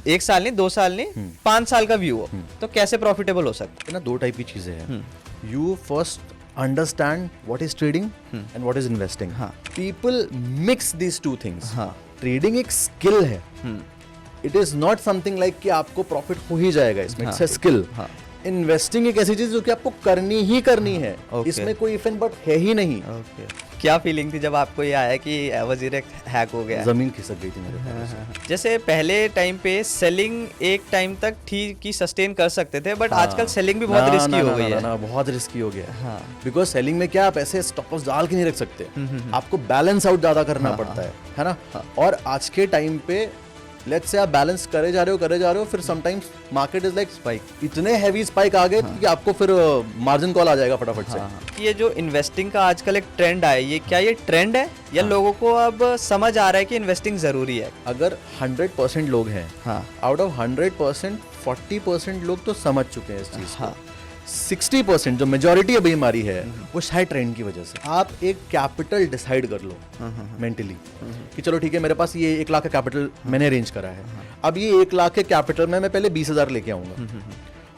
1 साल नहीं, 2 साल नहीं, 5 साल का व्यू हो, तो कैसे प्रॉफिटेबल हो सकता ना, दो टाइप की चीजें हैं. You first understand what is trading and what is investing. People mix these two things. Trading एक स्किल है. It is not something like कि आपको प्रॉफिट हो ही जाएगा इसमें. It's a skill. इन्वेस्टिंग एक ऐसी चीज जो कि आपको करनी ही करनी है. इसमें कोई इफ एंड बट है ही नहीं. क्या फीलिंग थी जब आपको ये आया कि वजीर हैक हो गया? जमीन खिसक गई थी मेरे पास. जैसे पहले टाइम पे सेलिंग एक टाइम तक ठीक की सस्टेन कर सकते थे, बट आजकल सेलिंग भी बहुत रिस्की हो गई है. बहुत रिस्की हो गया. बिकॉज सेलिंग में क्या आप ऐसे स्टॉप लॉस डाल के नहीं रख सकते. आपको बैलेंस आउट ज्यादा करना पड़ता है ना. और आज के टाइम पे लेट्स से आप बैलेंस करे जा रहे हो, फिर sometimes market is like spike. इतने हैवी स्पाइक आ गए कि आपको फिर मार्जिन कॉल आ जाएगा फटाफट से. ये जो इन्वेस्टिंग का आजकल एक ट्रेंड आया, ये क्या ये ट्रेंड है या लोगों को अब समझ आ रहा है कि इन्वेस्टिंग जरूरी है? अगर 100% लोग हैं, आउट ऑफ 100% 40% लोग तो समझ चुके हैं इस चीज को. 60% जो मेजोरिटी अभी हमारी है वो शायद ट्रेंड की वजह से. आप एक कैपिटल डिसाइड कर लो मेंटली कि चलो ठीक है, मेरे पास ये 1 लाख का कैपिटल मैंने अरेंज करा है. अब ये 1 लाख के कैपिटल में मैं पहले 20,000 लेके आऊंगा.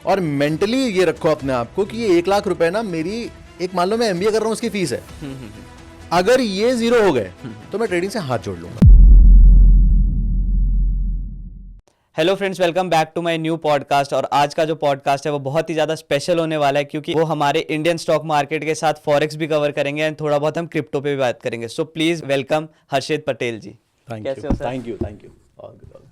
और मेंटली ये रखो अपने आप को कि ये 1 लाख रुपए ना मेरी, एक मान लो मैं MBA कर रहा हूँ, उसकी फीस है. अगर ये 0 हो गए तो मैं ट्रेडिंग से हाथ जोड़ लूंगा. Hello friends, welcome back to my new podcast. और आज का जो पॉडकास्ट है वो बहुत ही ज़्यादा स्पेशल होने वाला है, क्योंकि वो हमारे इंडियन स्टॉक मार्केट के साथ फॉरेक्स भी कवर करेंगे एंड थोड़ा बहुत हम क्रिप्टो पे भी बात करेंगे. So please welcome Harshit Patel ji. कैसे हो sir? Thank you. All good.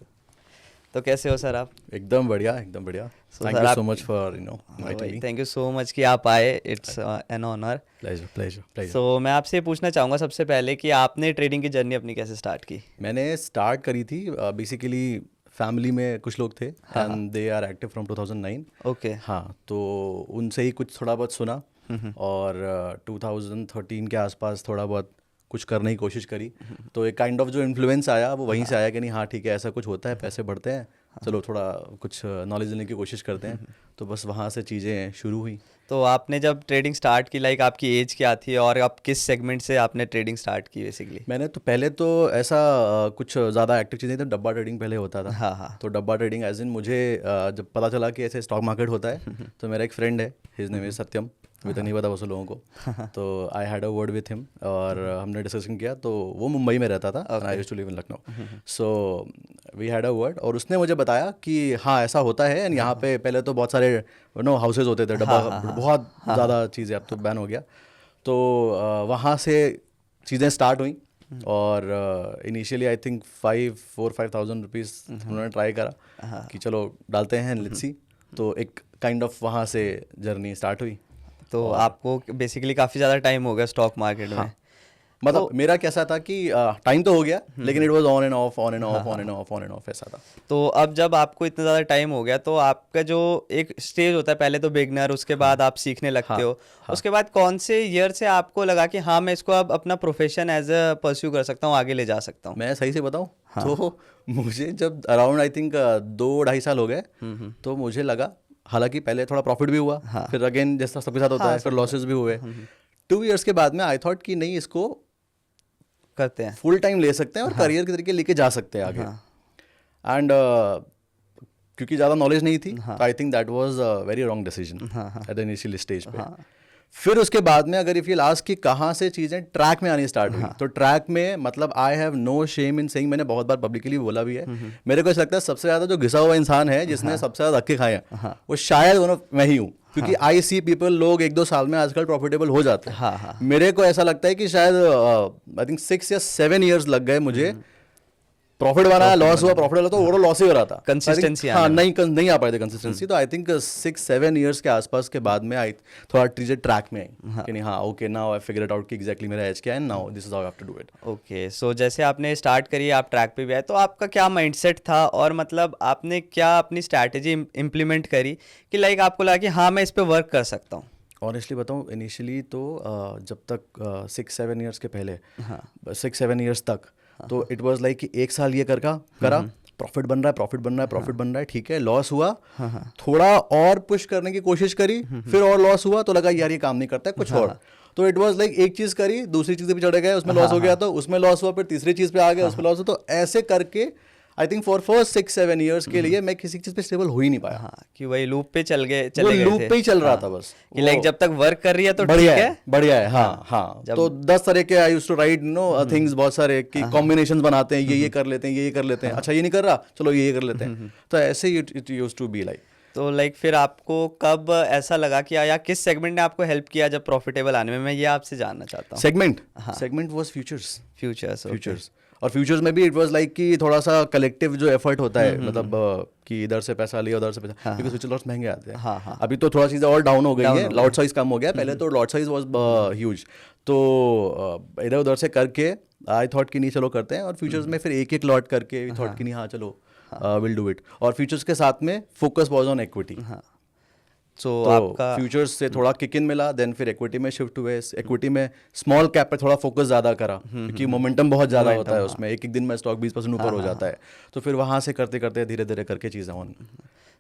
तो कैसे हो सर आप? एकदम बढ़िया. Thank you so much for inviting me. Thank you so much कि आप आए. It's an honour. Pleasure. So मैं आपसे पूछना चाहूँगा सबसे पहले कि आपने ट्रेडिंग की जर्नी अपनी कैसे स्टार्ट की? मैंने स्टार्ट करी थी बेसिकली फैमिली में कुछ लोग थे and they are active from 2009. Okay. हाँ, तो उनसे ही कुछ थोड़ा बहुत सुना और 2013 के आसपास थोड़ा बहुत कुछ करने की कोशिश करी. तो एक काइंड ऑफ जो इन्फ्लुएंस आया वो वहीं से आया कि नहीं, हाँ ठीक है, ऐसा कुछ होता है, पैसे बढ़ते हैं, चलो थोड़ा कुछ नॉलेज लेने की कोशिश करते हैं. तो बस वहाँ से चीज़ें शुरू हुई. तो आपने जब ट्रेडिंग स्टार्ट की, लाइक आपकी एज क्या थी और आप किस सेगमेंट से आपने ट्रेडिंग स्टार्ट की बेसिकली? मैंने तो पहले तो ऐसा कुछ ज़्यादा एक्टिव चीज़ नहीं था. डब्बा ट्रेडिंग पहले होता था. हाँ. तो डब्बा ट्रेडिंग एज इन मुझे जब पता चला कि ऐसे स्टॉक मार्केट होता है तो मेरा एक फ्रेंड है, हिज नेम इज सत्यम. अभी तक नहीं पता वैसे लोगों को. तो I had a word with him और हमने डिस्कशन किया. तो वो मुंबई में रहता था, I used to live in Lucknow. So we had a word और उसने मुझे बताया कि हाँ ऐसा होता है. एंड यहाँ पे पहले तो बहुत सारे हाउसेज होते थे, डब्बा बहुत ज़्यादा चीज़ें, अब तो बैन हो गया. तो वहाँ से चीज़ें स्टार्ट हुई और इनिशियली आई थिंक 4,000-5,000 रुपीज़ उन्होंने ट्राई करा कि चलो डालते हैं, लेट्स सी. तो एक काइंड ऑफ वहाँ से जर्नी स्टार्ट हुई. तो आपको बेसिकली काफ़ी ज़्यादा टाइम हो गया स्टॉक मार्केट में. मतलब तो, मेरा कैसा था कि टाइम तो हो गया लेकिन it was on end of ऐसा था. तो अब जब आपको इतना ज़्यादा टाइम हो गया तो आपका जो एक स्टेज होता है, पहले तो बिगनर, उसके बाद आप सीखने लगते हो. उसके बाद कौन से ईयर से आपको लगा कि हाँ मैं इसको अब अपना प्रोफेशन एज अ परस्यू कर सकता हूँ, आगे ले जा सकता हूँ? मैं सही से बताऊँ तो मुझे जब अराउंड आई थिंक 2-2.5 साल हो गए तो मुझे लगा, हालांकि पहले थोड़ा प्रॉफिट भी हुआ, फिर अगेन जैसा सबके साथ होता है फिर लॉसेस भी हुए. 2 इयर्स के बाद में आई थॉट कि नहीं, इसको करते हैं, फुल टाइम ले सकते हैं और करियर के तरीके लेके जा सकते हैं आगे. एंड क्योंकि ज़्यादा नॉलेज नहीं थी तो I think that was a very wrong decision at the initial stage पे. फिर उसके बाद में अगर इफ यू लास्ट कि कहाँ से चीज़ें ट्रैक में आनी स्टार्ट हुई, तो ट्रैक में मतलब I have no shame in saying, मैंने बहुत बार पब्लिकली बोला भी है, मेरे को ऐसा लगता है सबसे ज़्यादा जो घिसा हुआ इंसान है जिसने सबसे ज़्यादा धक्के खाए हैं वो शायद मैं ही हूँ. क्योंकि आई सी पीपल, लोग 1-2 साल में आजकल प्रॉफिटेबल हो जाते हैं. मेरे को ऐसा लगता है कि शायद आई थिंक 6 या 7 ईयर्स लग गए मुझे. प्रॉफिट बना, लॉस हुआ, प्रॉफिट वाला तो ओवरऑल लॉस ही हो रहा था. कंसिस्टेंसी नहीं आ पाए थे कंसिस्टेंसी. तो आई थिंक 6-7 ईयर्स के आसपास के बाद में आई थोड़ा चीज़ें ट्रैक में आई कि नहीं, हाँ okay, now I figure it out कि एग्जैक्टली मेरा एज क्या है, now this is how I have to do it. Okay. So जैसे आपने स्टार्ट करी, आप ट्रैक पे भी आए, तो आपका क्या माइंडसेट था और मतलब आपने क्या अपनी स्ट्रैटेजी इम्प्लीमेंट करी कि लाइक आपको लगा कि हाँ मैं इस पर वर्क कर सकता हूँ? ऑनेस्टली बताऊँ, इनिशियली तो जब तक 6-7 ईयर्स के पहले 6-7 ईयर्स तक तो इट वाज लाइक कि 1 साल ये करा, प्रॉफिट बन रहा है, ठीक है. लॉस हुआ, थोड़ा और पुश करने की कोशिश करी, फिर और लॉस हुआ तो लगा यार ये काम नहीं करता है, कुछ और. तो इट वाज लाइक एक चीज़ करी, दूसरी चीज़ पे चढ़े गए, उसमें लॉस हो गया, तो उसमें लॉस हुआ, फिर तीसरी चीज़ पे आ गया, उसमें लॉस हुआ. तो ऐसे करके I think for first 6-7 years के लिए मैं किसी चीज़ पे स्टेबल हो ही नहीं पाया। हाँ, कि वही लूप पे चले गए वो थे। लूप पे ही चल रहा था बस, कि लाइक जब तक वर्क कर रही है तो ठीक बढ़िया है। बढ़िया है। हाँ हाँ, तो 10 तरह के I used to write things, बहुत सारे कि कॉम्बिनेशंस बनाते हैं, ये कर लेते हैं, ये कर लेते हैं, अच्छा ये नहीं कर रहा, चलो ये कर लेते हैं। तो ऐसे ही it used to be like. तो लाइक फिर आपको कब ऐसा लगा कि या किस सेगमेंट ने आपको हेल्प किया जब प्रॉफिटेबल आने में, मैं ये आपसे जानना चाहता हूँ। Segment was futures. फ्यूचर्स और फ्यूचर्स में भी इट वाज लाइक कि थोड़ा सा कलेक्टिव जो एफर्ट होता है, मतलब कि इधर से पैसा लिया उधर से पैसा, क्योंकि फ्यूचर लॉट्स महंगे आते हैं। हाँ, हाँ। अभी तो थोड़ा चीज़ें और डाउन हो गई है, लॉट साइज कम हो गया, पहले तो लॉट साइज वाज ह्यूज। तो इधर उधर से करके आई थॉट कि नहीं चलो करते हैं, और फ्यूचर्स में फिर एक एक लॉट करके थॉट कि नहीं हाँ चलो विल डू इट। और फ्यूचर्स के साथ में फोकस वाज ऑन इक्विटी। तो तो आपका फ्यूचर्स से थोड़ा किक इन मिला, देन फिर इक्विटी में शिफ्ट हुए। इक्विटी में स्मॉल कैप पे थोड़ा फोकस ज़्यादा करा, क्योंकि मोमेंटम बहुत ज़्यादा होता है उसमें, एक एक दिन में स्टॉक 20% ऊपर हो जाता है। तो फिर वहाँ से करते करते धीरे धीरे करके चीज़ें ऑन।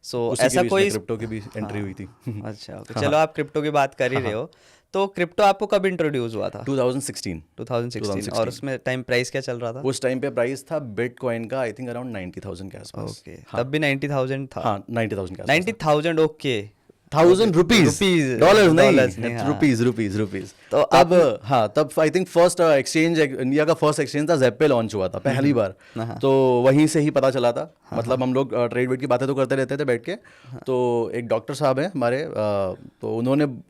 सो ऐसा कोई क्रिप्टो की भी एंट्री हुई थी। अच्छा, okay, चलो आप क्रिप्टो की बात कर ही रहे हो, तो क्रिप्टो आपको कब इंट्रोड्यूस हुआ था? 2016। और उसमें टाइम प्राइस क्या चल रहा था? उस टाइम पे प्राइस था बिटकॉइन का आई थिंक अराउंड 90,000 के आसपास। ओके, तब भी 90,000 था। हाँ 90,000 के आसपास। 90,000 ओके। 1000 रुपीज, डॉलर्स नहीं, हाँ। रुपीज। तो तब हाँ, तब I think first exchange, India का फर्स्ट एक्सचेंज था ज़ेप्पे लॉन्च हुआ था पहली बार। तो वहीं से ही पता चला था। मतलब हम लोग ट्रेड वेड की बातें तो करते रहते थे बैठ के। तो एक डॉक्टर साहब हैं हमारे, तो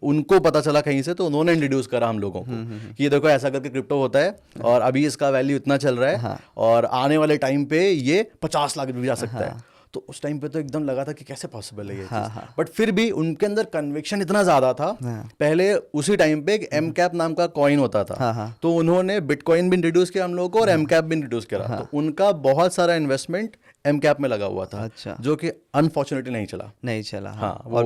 उनको पता चला कहीं से, तो उन्होंने इंट्रोड्यूस करा हम लोगों को कि ये देखो ऐसा करके क्रिप्टो होता है, और अभी इसका वैल्यू इतना चल रहा है, और आने वाले टाइम पे ये 50 लाख भी जा सकता है। तो उस टाइम पे तो एकदम लगा था कि कैसे पॉसिबल है ये चीज़। बट फिर भी उनके अंदर कन्विक्शन इतना ज़्यादा था। पहले उसी टाइम पे एक एम कैप नाम का कॉइन होता था, तो उन्होंने बिटकॉइन भी इंट्रोड्यूस किया हम लोगों को, और एम कैप भी इंट्रोड्यूस करा। तो उनका बहुत सारा इन्वेस्टमेंट एम कैप में लगा हुआ था। अच्छा। जो कि अनफॉर्चुनेटली नहीं चला। हाँ। और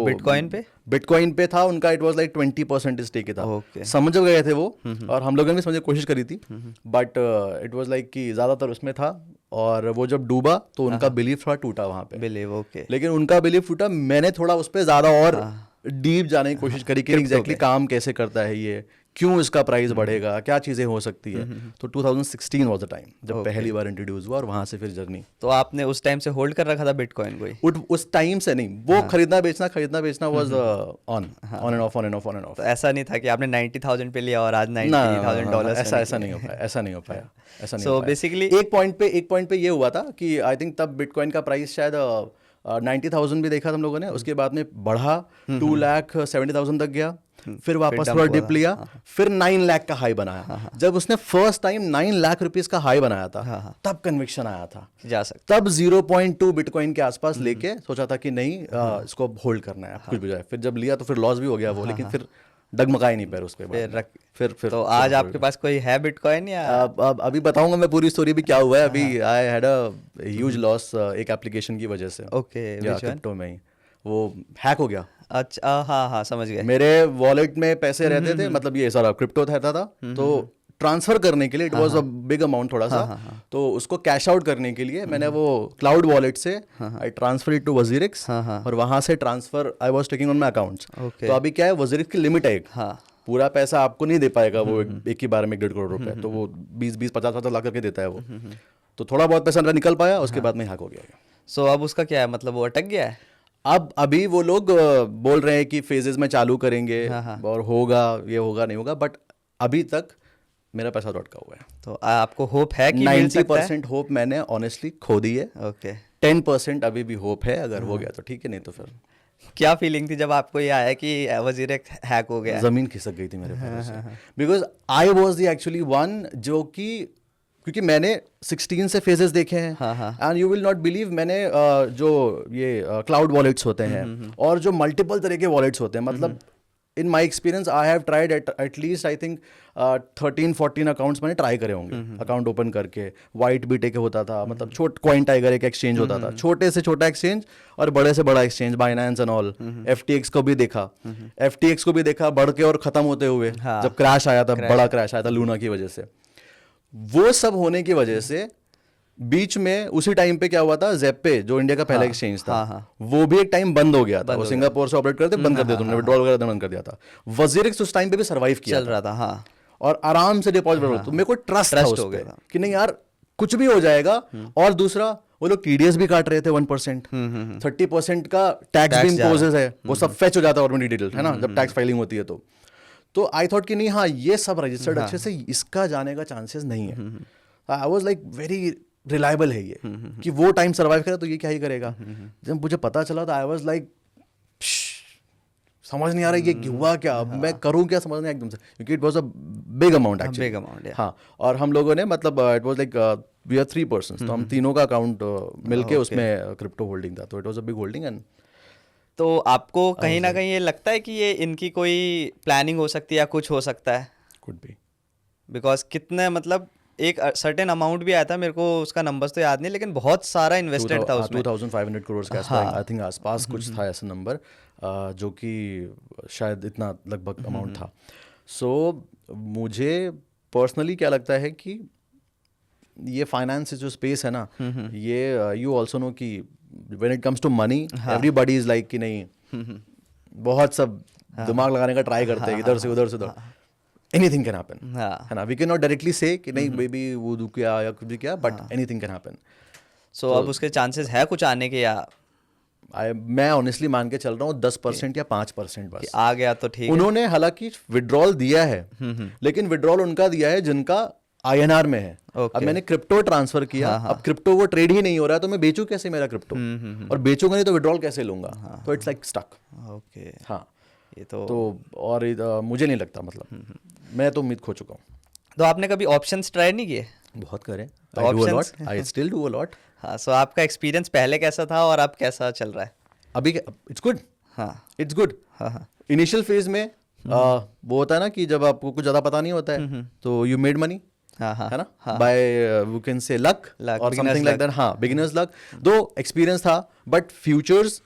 बिटकॉइन पे था उनका, इट वाज लाइक 20% स्टेक था। Okay. समझ गए थे वो, और हम लोगों ने भी समझने की कोशिश करी थी, बट इट वाज लाइक कि ज़्यादातर उसमें था। और वो जब डूबा तो उनका बिलीफ थोड़ा टूटा वहाँ पे। ओके। लेकिन उनका बिलीफ टूटा, मैंने थोड़ा उस पर ज़्यादा और डीप जाने की कोशिश करी कि एग्जैक्टली काम कैसे करता है ये, क्यों इसका प्राइस बढ़ेगा, क्या चीज़ें हो सकती है। तो 2016 वाज द टाइम जब पहली बार इंट्रोड्यूस हुआ, और वहाँ से फिर जर्नी। तो आपने उस टाइम से होल्ड कर रखा था बिटकॉइन को ही? उस टाइम से नहीं, वो खरीदना बेचना वाज ऑन एंड ऑफ। तो ऐसा नहीं था कि आपने 90,000 पे लिया और आज $90,000 ऐसा नहीं हो पाया। So basically एक पॉइंट पे ये हुआ था कि आई थिंक तब बिटकॉइन का प्राइस शायद 90,000 भी देखा था हम लोगों ने, उसके बाद में बढ़ा 2,70,000 तक गया, फिर वापस थोड़ा डिप लिया, फिर 9 लाख का हाई बनाया। जब उसने फर्स्ट टाइम 9 लाख रुपीस का हाई बनाया था, तब कन्विक्शन आया था जा सकता। तब 0.2 बिटकॉइन के आसपास लेके सोचा था कि नहीं, इसको होल्ड करना है, कुछ भी जाए। फिर जब लिया तो फिर लॉस भी हो गया वो, लेकिन फिर डगमगाए नहीं पैर उसके बाद। फिर तो आज आपके पास कोई है बिटकॉइन या? अभी बताऊंगा मैं पूरी स्टोरी भी क्या हुआ है। अभी I had a huge loss एक एप्लीकेशन की वजह से। ओके, क्रिप्टो में ही वो हैक हो गया। अच्छा, हाँ समझ गए। मेरे वॉलेट में पैसे रहते थे, मतलब ये सारा क्रिप्टो रहता था, तो ट्रांसफर करने के लिए it was a big amount थोड़ा सा, तो उसको कैश आउट करने के लिए मैंने वो क्लाउड वॉलेट से आई ट्रांसफर इट टू वजीरिक्स, और वहां से transfer I was taking on my accounts. तो अभी क्या है, वजीरिक्स की लिमिट है एक, पूरा पैसा आपको नहीं दे पाएगा वो एक ही बार में 1.5 करोड़ रुपए, तो वो 20-50 लाख करके देता है वो। तो थोड़ा बहुत पैसा निकल पाया, उसके बाद में हैक हो गया। सो अब उसका क्या है, मतलब वो अटक गया है? अब अभी वो लोग बोल रहे हैं कि फेजेस में चालू करेंगे, और होगा, ये होगा नहीं होगा, बट अभी तक मेरा पैसा तो अटका हुआ है। तो आपको होप है कि 90% होप मैंने ऑनेस्टली खो दी है। ओके। 10% अभी भी होप है, अगर हो गया तो ठीक है, नहीं तो फिर। क्या फीलिंग थी जब आपको ये आया कि वजीरिक्स हैक हो गया? जमीन खिसक गई थी मेरे पैरों से, because I was the actually one जो कि, क्योंकि मैंने 16 से फेजेस देखे हैं, and you will not believe, मैंने जो ये क्लाउड वॉलेट्स होते हैं और जो मल्टीपल तरह के वॉलेट्स होते हैं, मतलब in my experience I have tried at least I think 13-14 accounts मैंने ट्राई करे होंगे अकाउंट ओपन करके। वाइट बीटे के होता था, मतलब कॉइन टाइगर एक एक्सचेंज होता था, छोटे से छोटा एक्सचेंज और बड़े से बड़ा exchange, Binance and all. FTX को भी देखा, बढ़ के और खत्म होते हुए, जब क्रैश आया था, बड़ा क्रैश आया था लूना की वजह से। वो सब होने की वजह से बीच में उसी टाइम पे क्या हुआ था, ज़ेप्पे जो इंडिया का पहला एक्सचेंज था, वो भी एक टाइम बंद हो गया था। वो सिंगापुर से ऑपरेट करते बंद कर दिया, तुमने विड्रॉल वगैरह बंद कर दिया था। वजीरिक्स उस टाइम पे भी सर्वाइव किया, चल रहा था, और आराम से डिपॉजिट, तो मेरे को ट्रस्ट था उस पे कि नहीं यार कुछ भी हो जाएगा। और दूसरा, वो लोग TDS भी काट रहे थे 1%, 30% का टैक्स भी इम्पोजेस है, वो सब फेच हो जाता है ऑटोमेटिक डिटेल, है ना, जब टैक्स फाइलिंग होती है तो आई थॉट कि नहीं, हाँ ये सब रजिस्टर्ड अच्छे से, इसका जाने का चांसेस नहीं है। I was like very reliable है ये, कि वो टाइम सर्वाइव करे तो ये क्या ही करेगा। जब मुझे पता चला तो आई वॉज लाइक समझ नहीं आ रहा ये हुआ क्या, अब मैं करूं क्या, समझ नहीं एकदम से, क्योंकि it was a big amount actually, big amount. हाँ। और हम लोगों ने मतलब it was like we are 3 persons, तो हम तीनों का अकाउंट मिलके उसमें क्रिप्टो होल्डिंग था, तो it was a big holding. And तो आपको कहीं ना कहीं ये लगता है कि ये इनकी कोई प्लानिंग हो सकती है या कुछ हो सकता है? कुड बी, बिकॉज कितने मतलब एक सर्टेन अमाउंट भी आया था, मेरे को उसका नंबर्स तो याद नहीं, लेकिन बहुत सारा इन्वेस्टेड था उसमें। 2500 करोड़ के आसपास, आई थिंक आसपास कुछ था ऐसा नंबर, जो कि शायद इतना लगभग अमाउंट था। सो मुझे पर्सनली क्या लगता है कि ये फाइनेंस जो स्पेस है ना, ये यू ऑल्सो नो कि when it comes to money everybody is like कि नहीं, बहुत सब दिमाग लगाने का ट्राई करते हैं, इधर से उधर से उधर, एनीथिंग कैन हैपन, है ना। वी कैन नॉट डायरेक्टली से कि नहीं बेबी वो किया या कुछ भी किया, बट एनीथिंग कैन हैपन। सो अब उसके चांसेस है कुछ आने के, या मैं ऑनेस्टली मान के चल रहा हूँ 10% या 5% बस आ गया तो ठीक है। उन्होंने हालांकि विड्रॉल दिया है, लेकिन विड्रॉल उनका दिया है जिनका INR में है। अब मैंने क्रिप्टो ट्रांसफर किया, अब क्रिप्टो वो ट्रेड ही नहीं हो रहा है, तो मैं बेचूं कैसे मेरा क्रिप्टो, और बेचूंगा नहीं तो विड्रॉल कैसे लूंगा, तो इट्स लाइक स्टक। ओके, हाँ, ये तो और मुझे नहीं लगता, मतलब मैं तो उम्मीद खो चुका हूँ। तो आपने कभी ऑप्शंस ट्राई नहीं किए? बहुत करे, I do a lot, I still do a lot. हाँ, सो आपका एक्सपीरियंस पहले कैसा था और अब कैसा चल रहा है? अभी इट्स गुड, हाँ इट्स गुड। हाँ इनिशियल फेज में वो होता है ना कि जब आपको कुछ ज़्यादा पता नहीं होता है, तो यू मेड मनी, हाँ हाँ है ना, by we can say luck और समथिंग लाइक दैट। हाँ, बिगिनर्स लक, दो एक्सपीरियंस था, बट फ्यूचर्स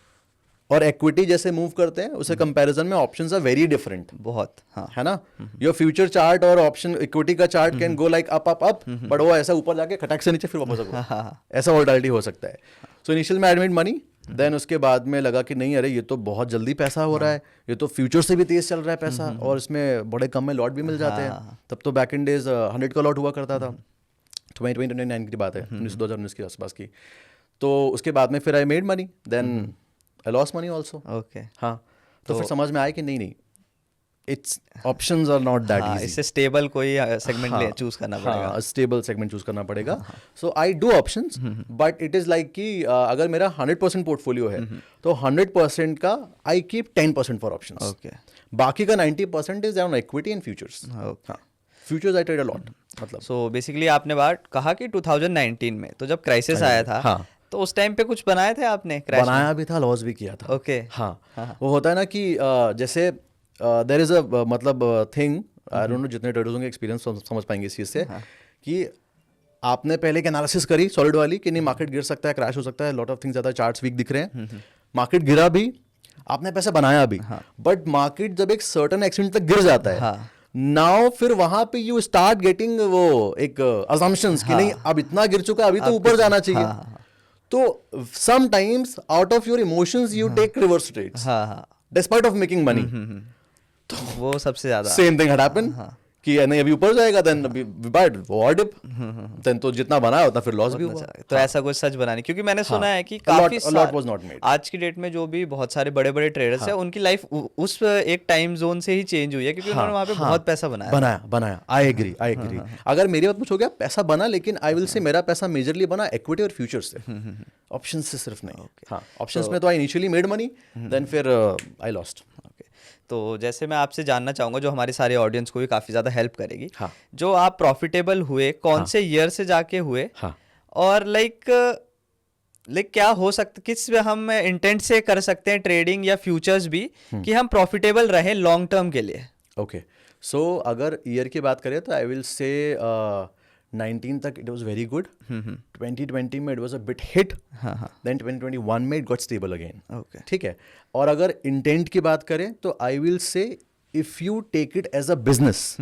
और इक्विटी जैसे मूव करते हैं उससे कंपैरिजन में ऑप्शंस आर वेरी डिफरेंट, बहुत, हाँ है ना। योर फ्यूचर चार्ट और ऑप्शन इक्विटी का chart can go like up up up, but वो ऐसा ऊपर जाके खटक से नीचे फिर वापस ऐसा वोलेटिलिटी हो सकता है। सो इनिशियल में आई मेड मनी, देन उसके बाद में लगा कि नहीं, अरे ये तो बहुत जल्दी पैसा हो रहा है, ये तो फ्यूचर से भी तेज चल रहा है पैसा, और इसमें बड़े कम में लॉट भी मिल जाते हैं। तब तो बैक इन डेज 100 का लॉट हुआ करता था, 2029 की बात है, 2019 के आसपास की। तो उसके बाद में फिर I made money, then I loss money also. Okay, हाँ, तो फिर समझ में आया कि नहीं, it's options are not that easy, इससे स्टेबल कोई सेगमेंट ले चूज करना पड़ेगा। हाँ, स्टेबल सेगमेंट चूज करना पड़ेगा। So I do options, but it is like कि अगर मेरा 100% पोर्टफोलियो है, तो 100% का I keep 10% for options, okay, बाकी का 90% is on equity and futures. हाँ, futures I trade a lot, मतलब। सो बेसिकली आपने बात कहा कि 2019 में, तो जब क्राइसिस आया था, हाँ, तो उस टाइम पे कुछ बनाए थे आपने? क्रैश बनाया भी था, लॉस भी किया था। ओके, हाँ, वो होता है ना कि जैसे देयर इज अ मतलब थिंग, आई डोंट नो जितने ट्रेडर्स होंगे एक्सपीरियंस समझ पाएंगे इस चीज़ से, कि आपने पहले एक एनालिसिस करी सॉलिड वाली कि नहीं मार्केट गिर सकता है, क्रैश हो सकता है, लॉट ऑफ थिंग्स ज़्यादा चार्ट्स वीक दिख रहे हैं, मार्केट गिरा भी, आपने पैसा बनाया भी, बट मार्केट जब एक सर्टेन एक्सटेंट तक गिर जाता है, नाउ फिर वहां पे यू स्टार्ट गेटिंग वो एक अजम्पशंस कि नहीं अब इतना गिर चुका है, अभी तो ऊपर जाना चाहिए। तो sometimes out of your emotions you take reverse trades despite of making money. तो वो सबसे ज्यादा सेम थिंग हैपन कि नहीं अभी ऊपर जाएगा, देन अभी बाइट वो डिप, देन तो जितना बनाया उतना फिर लॉस भी हुआ। तो ऐसा कुछ सच बनाने, क्योंकि मैंने सुना है कि काफी लॉट वाज नॉट मेड। आज की डेट में जो भी बहुत सारे बड़े बड़े ट्रेडर्स हैं, उनकी लाइफ उस एक टाइम जोन से ही चेंज हुई है, क्योंकि उन्होंने वहां पे बहुत पैसा बनाया। I agree. अगर मेरी बात पूछोगे पैसा बना, लेकिन आई विल से मेरा पैसा मेजरली बना इक्विटी और फ्यूचर से, ऑप्शन से सिर्फ नहीं। हाँ, ऑप्शंस में तो आई इनिशियली मेड मनी, देन फिर आई लॉस्ट। तो जैसे मैं आपसे जानना चाहूँगा, जो हमारे सारे ऑडियंस को भी काफ़ी ज़्यादा हेल्प करेगी, हाँ, जो आप प्रॉफिटेबल हुए कौन से ईयर से जाके हुए, हाँ, और लाइक क्या हो सकता, किस हम इंटेंट से कर सकते हैं ट्रेडिंग या फ्यूचर्स भी, कि हम प्रॉफिटेबल रहें लॉन्ग टर्म के लिए? ओके, सो अगर ईयर की बात करें तो आई विल से 19 तक इट वाज वेरी गुड, 2020 में it was a bit hit, then 2021 में it got stable again. Okay, ठीक है। और अगर इंटेंट की बात करें तो I will say if you take it as a business,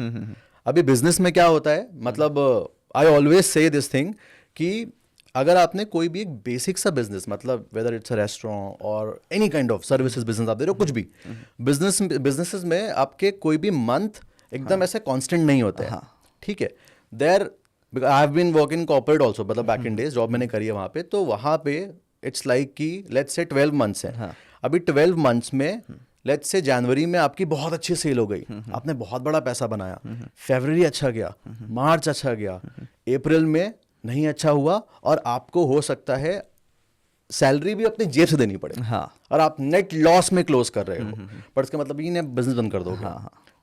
अभी बिजनेस में क्या होता है, मतलब I always say this thing कि अगर आपने कोई भी एक बेसिक सा बिजनेस, मतलब वेदर इट्स अ रेस्टोरेंट और any kind of services business आप दे रहे हो, कुछ भी बिजनेसेस में आपके कोई भी मंथ एकदम ऐसे कांस्टेंट नहीं होते हैं। ठीक है, there because I have been work in corporate also, मतलब बैक इन डेज जॉब मैंने करी है वहाँ पे, तो वहाँ पे इट्स लाइक कि लेट्स से 12 मंथ्स हैं, अभी 12 मंथ्स में लेट्स से जनवरी में आपकी बहुत अच्छी सेल हो गई, आपने बहुत बड़ा पैसा बनाया, फरवरी अच्छा गया, मार्च अच्छा गया, अप्रैल में नहीं अच्छा हुआ, और आपको हो सकता है सैलरी भी अपनी जेब से देनी पड़े, और आप नेट लॉस में क्लोज कर रहे हो, पर इसका मतलब ये नहीं बिजनेस बंद कर दोगे।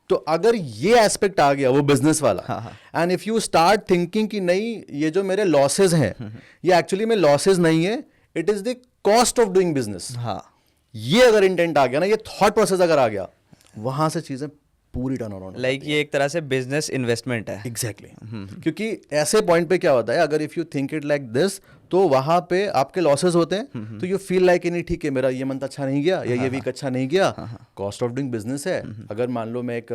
तो अगर ये एस्पेक्ट आ गया वो बिजनेस वाला, and if you start thinking कि नहीं ये जो मेरे लॉसेज हैं ये एक्चुअली में लॉसेज नहीं है, it is the cost of doing business, ये अगर इंटेंट आ गया ना, ये थॉट प्रोसेस अगर आ गया, वहां से चीजें पूरी टर्न अराउंड, लाइक ये एक तरह से बिजनेस इन्वेस्टमेंट है। एग्जैक्टली क्योंकि ऐसे पॉइंट पे क्या होता है, अगर if you think it like this, तो वहां पे आपके लॉसेस होते हैं, तो यू फील लाइक नहीं ठीक है मेरा ये मंथ अच्छा नहीं गया या ये वीक अच्छा नहीं गया, कॉस्ट ऑफ डूइंग बिजनेस है। अगर मान लो मैं एक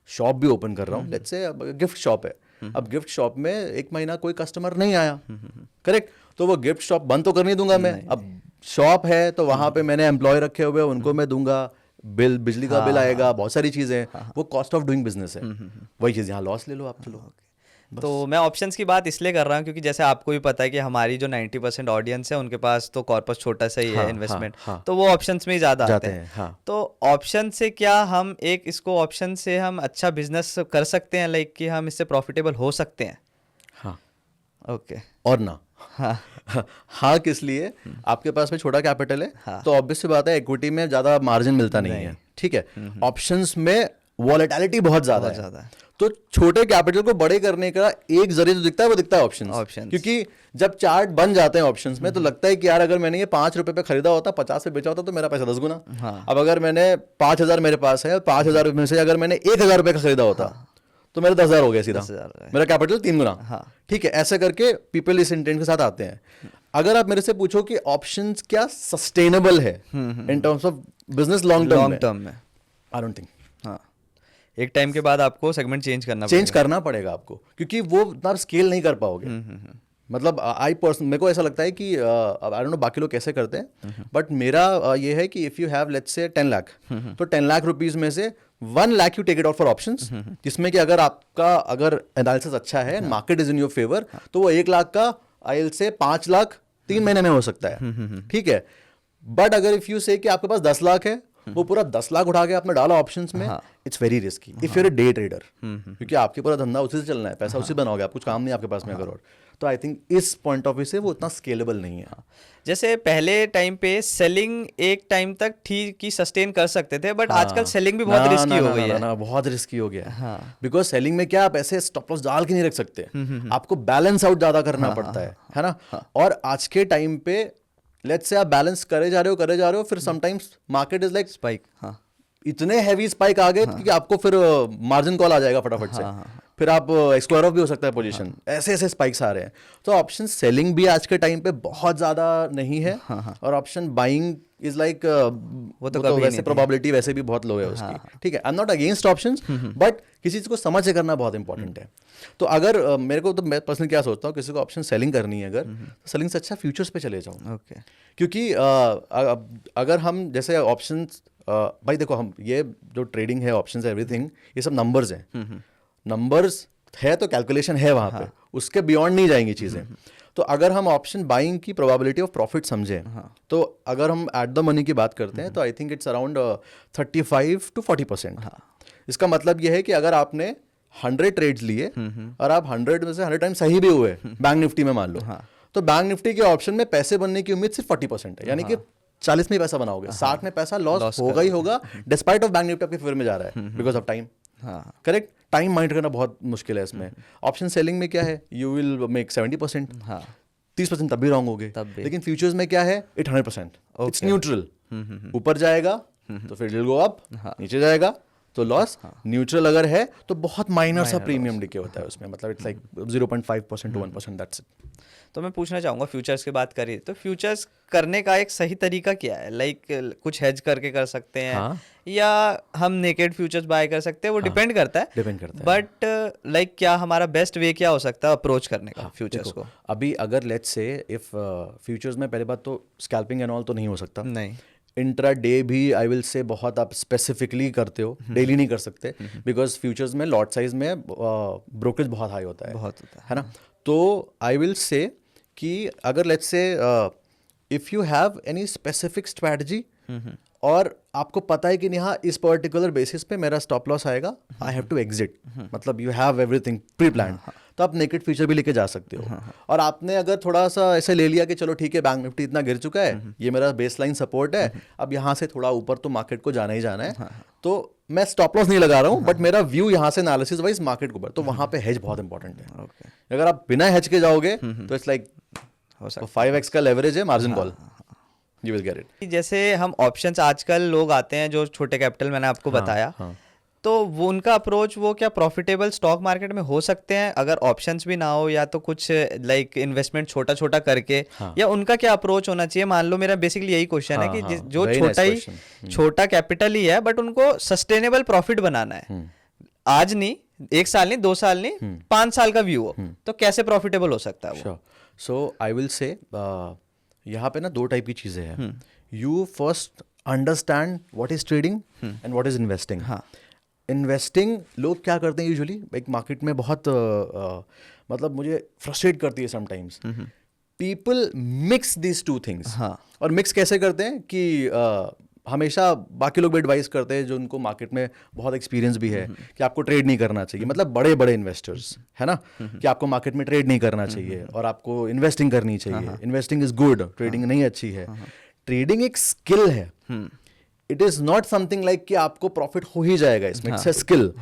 शॉप भी ओपन कर रहा हूँ, लेट्स से गिफ्ट शॉप है, अब गिफ्ट शॉप में एक महीना कोई कस्टमर नहीं आया, करेक्ट, तो वो गिफ्ट शॉप बंद तो कर नहीं दूंगा मैं, अब शॉप है तो वहां पे मैंने एम्प्लॉय रखे हुए, उनको मैं दूंगा, बिल बिजली का बिल आएगा, बहुत सारी चीजें, वो कॉस्ट ऑफ डूइंग बिजनेस है। वही चीज यहाँ लॉस ले लो आप, चलो। तो मैं ऑप्शंस की बात इसलिए कर रहा हूँ क्योंकि जैसे आपको भी पता है कि हमारी जो 90% ऑडियंस है उनके पास तो कॉर्पस छोटा सा ही है इन्वेस्टमेंट, तो वो ऑप्शंस में ही ज़्यादा आते हैं। तो ऑप्शन से क्या हम इसको ऑप्शन से हम अच्छा बिजनेस कर सकते हैं, लाइक कि हम इससे प्रॉफिटेबल हो सकते हैं? हाँ, ओके। और ना हाँ किस लिए, आपके पास में छोटा कैपिटल है, तो ऑब्वियस सी बात है इक्विटी में ज़्यादा मार्जिन मिलता नहीं है, ठीक है। ऑप्शंस में वॉलेटिलिटी बहुत ज़्यादा है, तो छोटे कैपिटल को बड़े करने का एक जरिए जो दिखता है वो दिखता है ऑप्शंस, क्योंकि जब चार्ट बन जाते हैं ऑप्शंस में तो लगता है कि यार अगर मैंने ये 5 रुपए पे खरीदा होता, 50 पे बेचा होता, तो मेरा पैसा 10 गुना। अब अगर मैंने 5,000 मेरे पास है, 5,000 में से अगर मैंने 1,000 रुपए का खरीदा होता तो मेरे 10,000 हो गया सीधा, मेरा कैपिटल 3 गुना। ठीक है, ऐसे करके पीपल इस इंटेंट के साथ आते हैं। अगर आप मेरे से पूछो कि ऑप्शंस क्या सस्टेनेबल है in terms of business long term में, आई डोंट थिंक। एक टाइम के बाद आपको सेगमेंट चेंज करना पड़ेगा आपको, क्योंकि वो आप स्केल नहीं कर पाओगे। मतलब मेरे को ऐसा लगता है कि आई डोंट नो बाकी लोग कैसे करते हैं, बट मेरा ये है कि if you have let's say 10 lakh, तो 10 लाख रुपीज में से 1 lakh you take it out for options, जिसमें कि अगर आपका एनालिसिस अच्छा है, market is in your favour, तो वो 1 लाख का आई से 5 लाख 3 महीने में हो सकता है, ठीक है। बट अगर इफ यू से कि आपके पास 10 लाख है, वो पूरा 10 लाख उठा के आपने डाला ऑप्शंस में, it's very risky if you're a day trader, क्योंकि आपके पूरा धंधा उसी से चलना है, पैसा उसी बनाओगे, आप कुछ काम नहीं आपके पास में अगर। और तो आई थिंक इस पॉइंट ऑफ व्यू से वो उतना स्केलेबल नहीं है। जैसे पहले टाइम पे सेलिंग एक टाइम तक ठीक की सस्टेन कर सकते थे, बट आजकल सेलिंग भी बहुत रिस्की हो गई है। बहुत रिस्की हो गया है, बिकॉज सेलिंग में क्या आप ऐसे स्टॉप लॉस डाल के नहीं रख सकते, आपको बैलेंस आउट ज्यादा करना पड़ता है ना। और आज के टाइम पे लेट्स से आप बैलेंस करे जा रहे हो, फिर sometimes market is like spike, इतने हैवी स्पाइक आ गए कि आपको फिर मार्जिन कॉल आ जाएगा फटाफट से, फिर आप एक्सप्लोर ऑफ भी हो सकता है पोजीशन, ऐसे स्पाइक्स आ रहे हैं। तो ऑप्शन सेलिंग भी आज के टाइम पे बहुत ज्यादा नहीं है, और ऑप्शन बाइंग इज लाइक वो तो वैसे प्रोबेबिलिटी वैसे भी बहुत लो है उसकी, ठीक है। I am not against options, but किसी चीज को समझ से करना बहुत इंपॉर्टेंट है। तो अगर मेरे को, तो मैं पर्सनली क्या सोचता हूँ, किसी को ऑप्शन सेलिंग करनी है अगर, तो सेलिंग से अच्छा फ्यूचर्स पे चले जाऊँ, क्योंकि अगर हम जैसे ऑप्शंस, भाई देखो, हम ये जो ट्रेडिंग है, ऑप्शंस, एवरीथिंग, ये सब नंबर्स हैं, नंबर्स है तो कैलकुलेशन है वहाँ पे, उसके बियॉन्ड नहीं जाएंगी चीज़ें। तो अगर हम ऑप्शन बाइंग की प्रोबेबिलिटी ऑफ प्रॉफिट समझें, तो अगर हम एट द मनी की बात करते हैं, तो I think it's around 35 to 40%। इसका मतलब ये है कि अगर आपने 100 ट्रेड्स लिए और आप 100 में से 100 टाइम सही भी हुए, बैंक निफ्टी में मान लो, तो बैंक निफ्टी के ऑप्शन में पैसे बनने की उम्मीद सिर्फ 40% है, यानी कि 40 में पैसा बनाओगे, 60 में पैसा लॉस होगा ही होगा, डिस्पाइट ऑफ बैंक निफ्टी आपके फेवर में जा रहा है, because of time. Correct, time mind करना बहुत मुश्किल है इसमें। ऑप्शन सेलिंग में क्या है, यू विल मेक 70%, 30% तब भी रॉन्ग हो गए, लेकिन फ्यूचर्स में क्या है, 100%, इट्स न्यूट्रल, ऊपर जाएगा तो फिर विल गो अप, नीचे जाएगा तो लॉस, न्यूट्रल अगर है तो बहुत माइनर सा प्रीमियम डिके होता है उसमें, मतलब it's like 0.5% to 1%, that's it. तो मैं पूछना चाहूँगा, फ्यूचर्स की बात करिए तो फ्यूचर्स करने का एक सही तरीका क्या है? लाइक कुछ हेज करके कर सकते हैं, या हम नेकेड फ्यूचर्स बाय कर सकते हैं, वो डिपेंड करता है। बट लाइक क्या हमारा बेस्ट वे क्या हो सकता है अप्रोच करने का फ्यूचर्स को? अभी अगर लेट्स से इफ फ्यूचर्स में, पहले बात तो स्कैल्पिंग एंड ऑल तो नहीं हो सकता, नहीं। इंट्रा डे भी आई विल से बहुत आप स्पेसिफिकली करते हो, डेली नहीं कर सकते, बिकॉज फ्यूचर्स में लॉट साइज में ब्रोकरेज बहुत हाई होता है ना। तो आई विल से कि अगर let's say if you have any specific strategy और आपको पता है कि नहीं हाँ इस पर्टिकुलर बेसिस पे मेरा स्टॉप लॉस आएगा, आई हैव टू एग्जिट, मतलब you have everything pre plan, तो आप नेकेड फीचर भी लेके जा सकते हो। और आपने अगर थोड़ा सा ऐसे ले लिया कि चलो ठीक है बैंक निफ्टी इतना गिर चुका है, ये मेरा बेस लाइन सपोर्ट है, अब यहाँ से थोड़ा ऊपर तो मार्केट को जाना ही जाना है, तो मैं स्टॉप लॉस नहीं लगा रहा हूँ, बट मेरा व्यू यहाँ से एनालिसिस वाइज मार्केट के ऊपर, तो वहाँ पे हेज बहुत इंपॉर्टेंट है। अगर आप बिना हेज के जाओगे तो इट्स लाइक 5x का लेवरेज है, margin call, you will get it. जैसे हम ऑप्शंस आजकल लोग आते हैं जो छोटे कैपिटल मैंने आपको बताया, तो वो उनका अप्रोच वो क्या प्रॉफिटेबल स्टॉक मार्केट में हो सकते हैं अगर ऑप्शंस भी ना हो, या तो कुछ लाइक इन्वेस्टमेंट छोटा छोटा करके, या उनका क्या अप्रोच होना चाहिए? मान लो मेरा बेसिकली यही क्वेश्चन है कि जो छोटा कैपिटल ही है बट उनको सस्टेनेबल प्रॉफिट बनाना है, आज नहीं, 1 साल नहीं, 2 साल नहीं, 5 साल का व्यू हो, तो कैसे प्रॉफिटेबल हो सकता है वो? सो आई विल से यहाँ पे ना 2 टाइप की चीज़ें हैं। You first understand what is trading and what is investing. Investing लोग क्या करते हैं यूजुअली, एक मार्केट में बहुत मतलब मुझे फ्रस्ट्रेट करती है sometimes, people mix these 2 things. और मिक्स कैसे करते हैं कि हमेशा बाकी लोग भी एडवाइस करते हैं जो उनको मार्केट में बहुत एक्सपीरियंस भी है कि आपको ट्रेड नहीं करना चाहिए, मतलब बड़े बड़े इन्वेस्टर्स है ना, कि आपको मार्केट में ट्रेड नहीं करना चाहिए और आपको इन्वेस्टिंग करनी चाहिए। इन्वेस्टिंग इज गुड, ट्रेडिंग नहीं अच्छी है। ट्रेडिंग एक स्किल है, it is not something like कि आपको प्रॉफिट हो ही जाएगा इसमें, इट्स अ स्किल।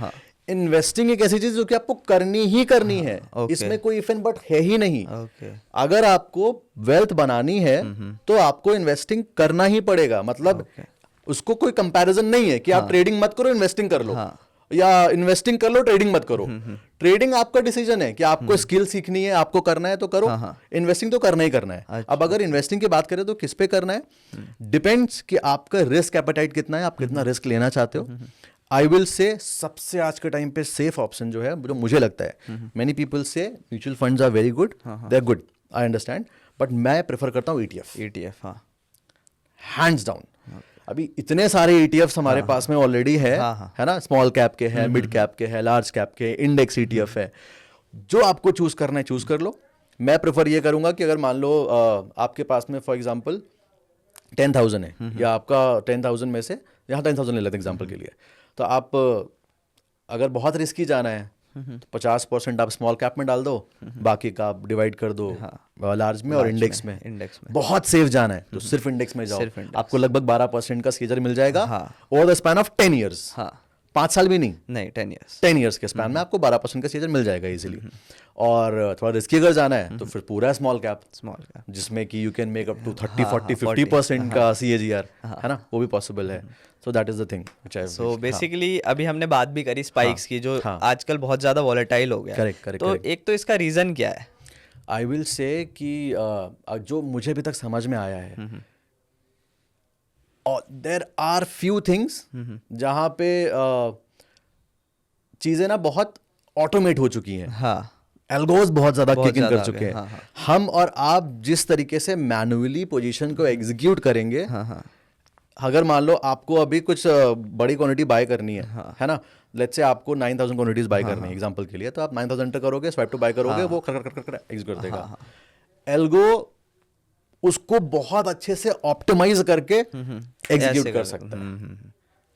इन्वेस्टिंग एक ऐसी चीज जो कि आपको करनी ही करनी है, इसमें कोई इफ एंड बट है ही नहीं। अगर आपको वेल्थ बनानी है तो आपको इन्वेस्टिंग करना ही पड़ेगा, मतलब उसको कोई कंपैरिजन नहीं है कि आप ट्रेडिंग मत करो इन्वेस्टिंग कर लो, या इन्वेस्टिंग कर लो ट्रेडिंग मत करो। ट्रेडिंग आपका डिसीजन है कि आपको स्किल सीखनी है, आपको करना है तो करो, इन्वेस्टिंग तो करना ही करना है। अब अगर इन्वेस्टिंग की बात करें तो किस पे करना है, डिपेंड्स कि आपका रिस्क एपेटाइट कितना है, आप कितना रिस्क लेना चाहते हो। आई विल से सबसे आज के टाइम पे सेफ ऑप्शन जो है, जो मुझे लगता है, many people say mutual funds are very good, they are good, I understand, but मैं प्रेफर करता हूँ ETF, हैंड्स डाउन। अभी इतने सारे ETFs हमारे पास में ऑलरेडी है ना, स्मॉल कैप के हैं, मिड कैप के हैं, लार्ज कैप के, इंडेक्स ETF है, जो आपको चूज करना है चूज कर लो। मैं प्रेफर ये करूंगा कि अगर मान लो आपके पास में फॉर एग्जांपल 10,000 है, या आपका 10,000 में से, यहाँ 10,000 ले लेते हैं एग्जांपल के लिए, तो आप अगर बहुत रिस्की जाना है तो 50% आप स्मॉल कैप में डाल दो, बाकी का आप डिवाइड कर दो लार्ज में और इंडेक्स में। बहुत सेफ जाना है तो सिर्फ इंडेक्स में जाओ, आपको लगभग 12% का सीजर मिल जाएगा over the span of 10 years. 5 साल भी नहीं 10 ईयर्स के स्पैन में आपको 12% का सीजर मिल जाएगा इजीली। और थोड़ा रिस्की अगर जाना है तो फिर पूरा स्मॉल कैप, जिसमें कि you can make up to 30-40-50% का CAGR, है ना, वो भी पॉसिबल है। So that is the thing. So basically अभी हमने बात भी करी स्पाइक्स की, जो आजकल बहुत ज्यादा वॉलेटाइल हो गया। करेक्ट। तो एक तो इसका रीजन क्या है? आई विल से कि जो मुझे अभी तक समझ में आया है, देयर आर फ्यू थिंग्स जहाँ पे चीजें ना बहुत ऑटोमेट हो चुकी हैं, एल्गोस बहुत ज्यादा किक इन कर चुके हैं। हम और आप जिस तरीके से मैन्युअली पोजीशन को एग्जीक्यूट करेंगे, अगर मान लो आपको अभी कुछ बड़ी क्वांटिटी बाय करनी है ना, लेट्स से आपको 9,000 क्वांटिटीज बाय करनी है एग्जांपल के लिए, तो आप 9,000 एंटर करोगे, स्वाइप टू बाय करोगे, वो कर एग्जीक्यूट कर देगा। एल्गो उसको बहुत अच्छे से ऑप्टिमाइज करके एग्जीक्यूट कर सकता है,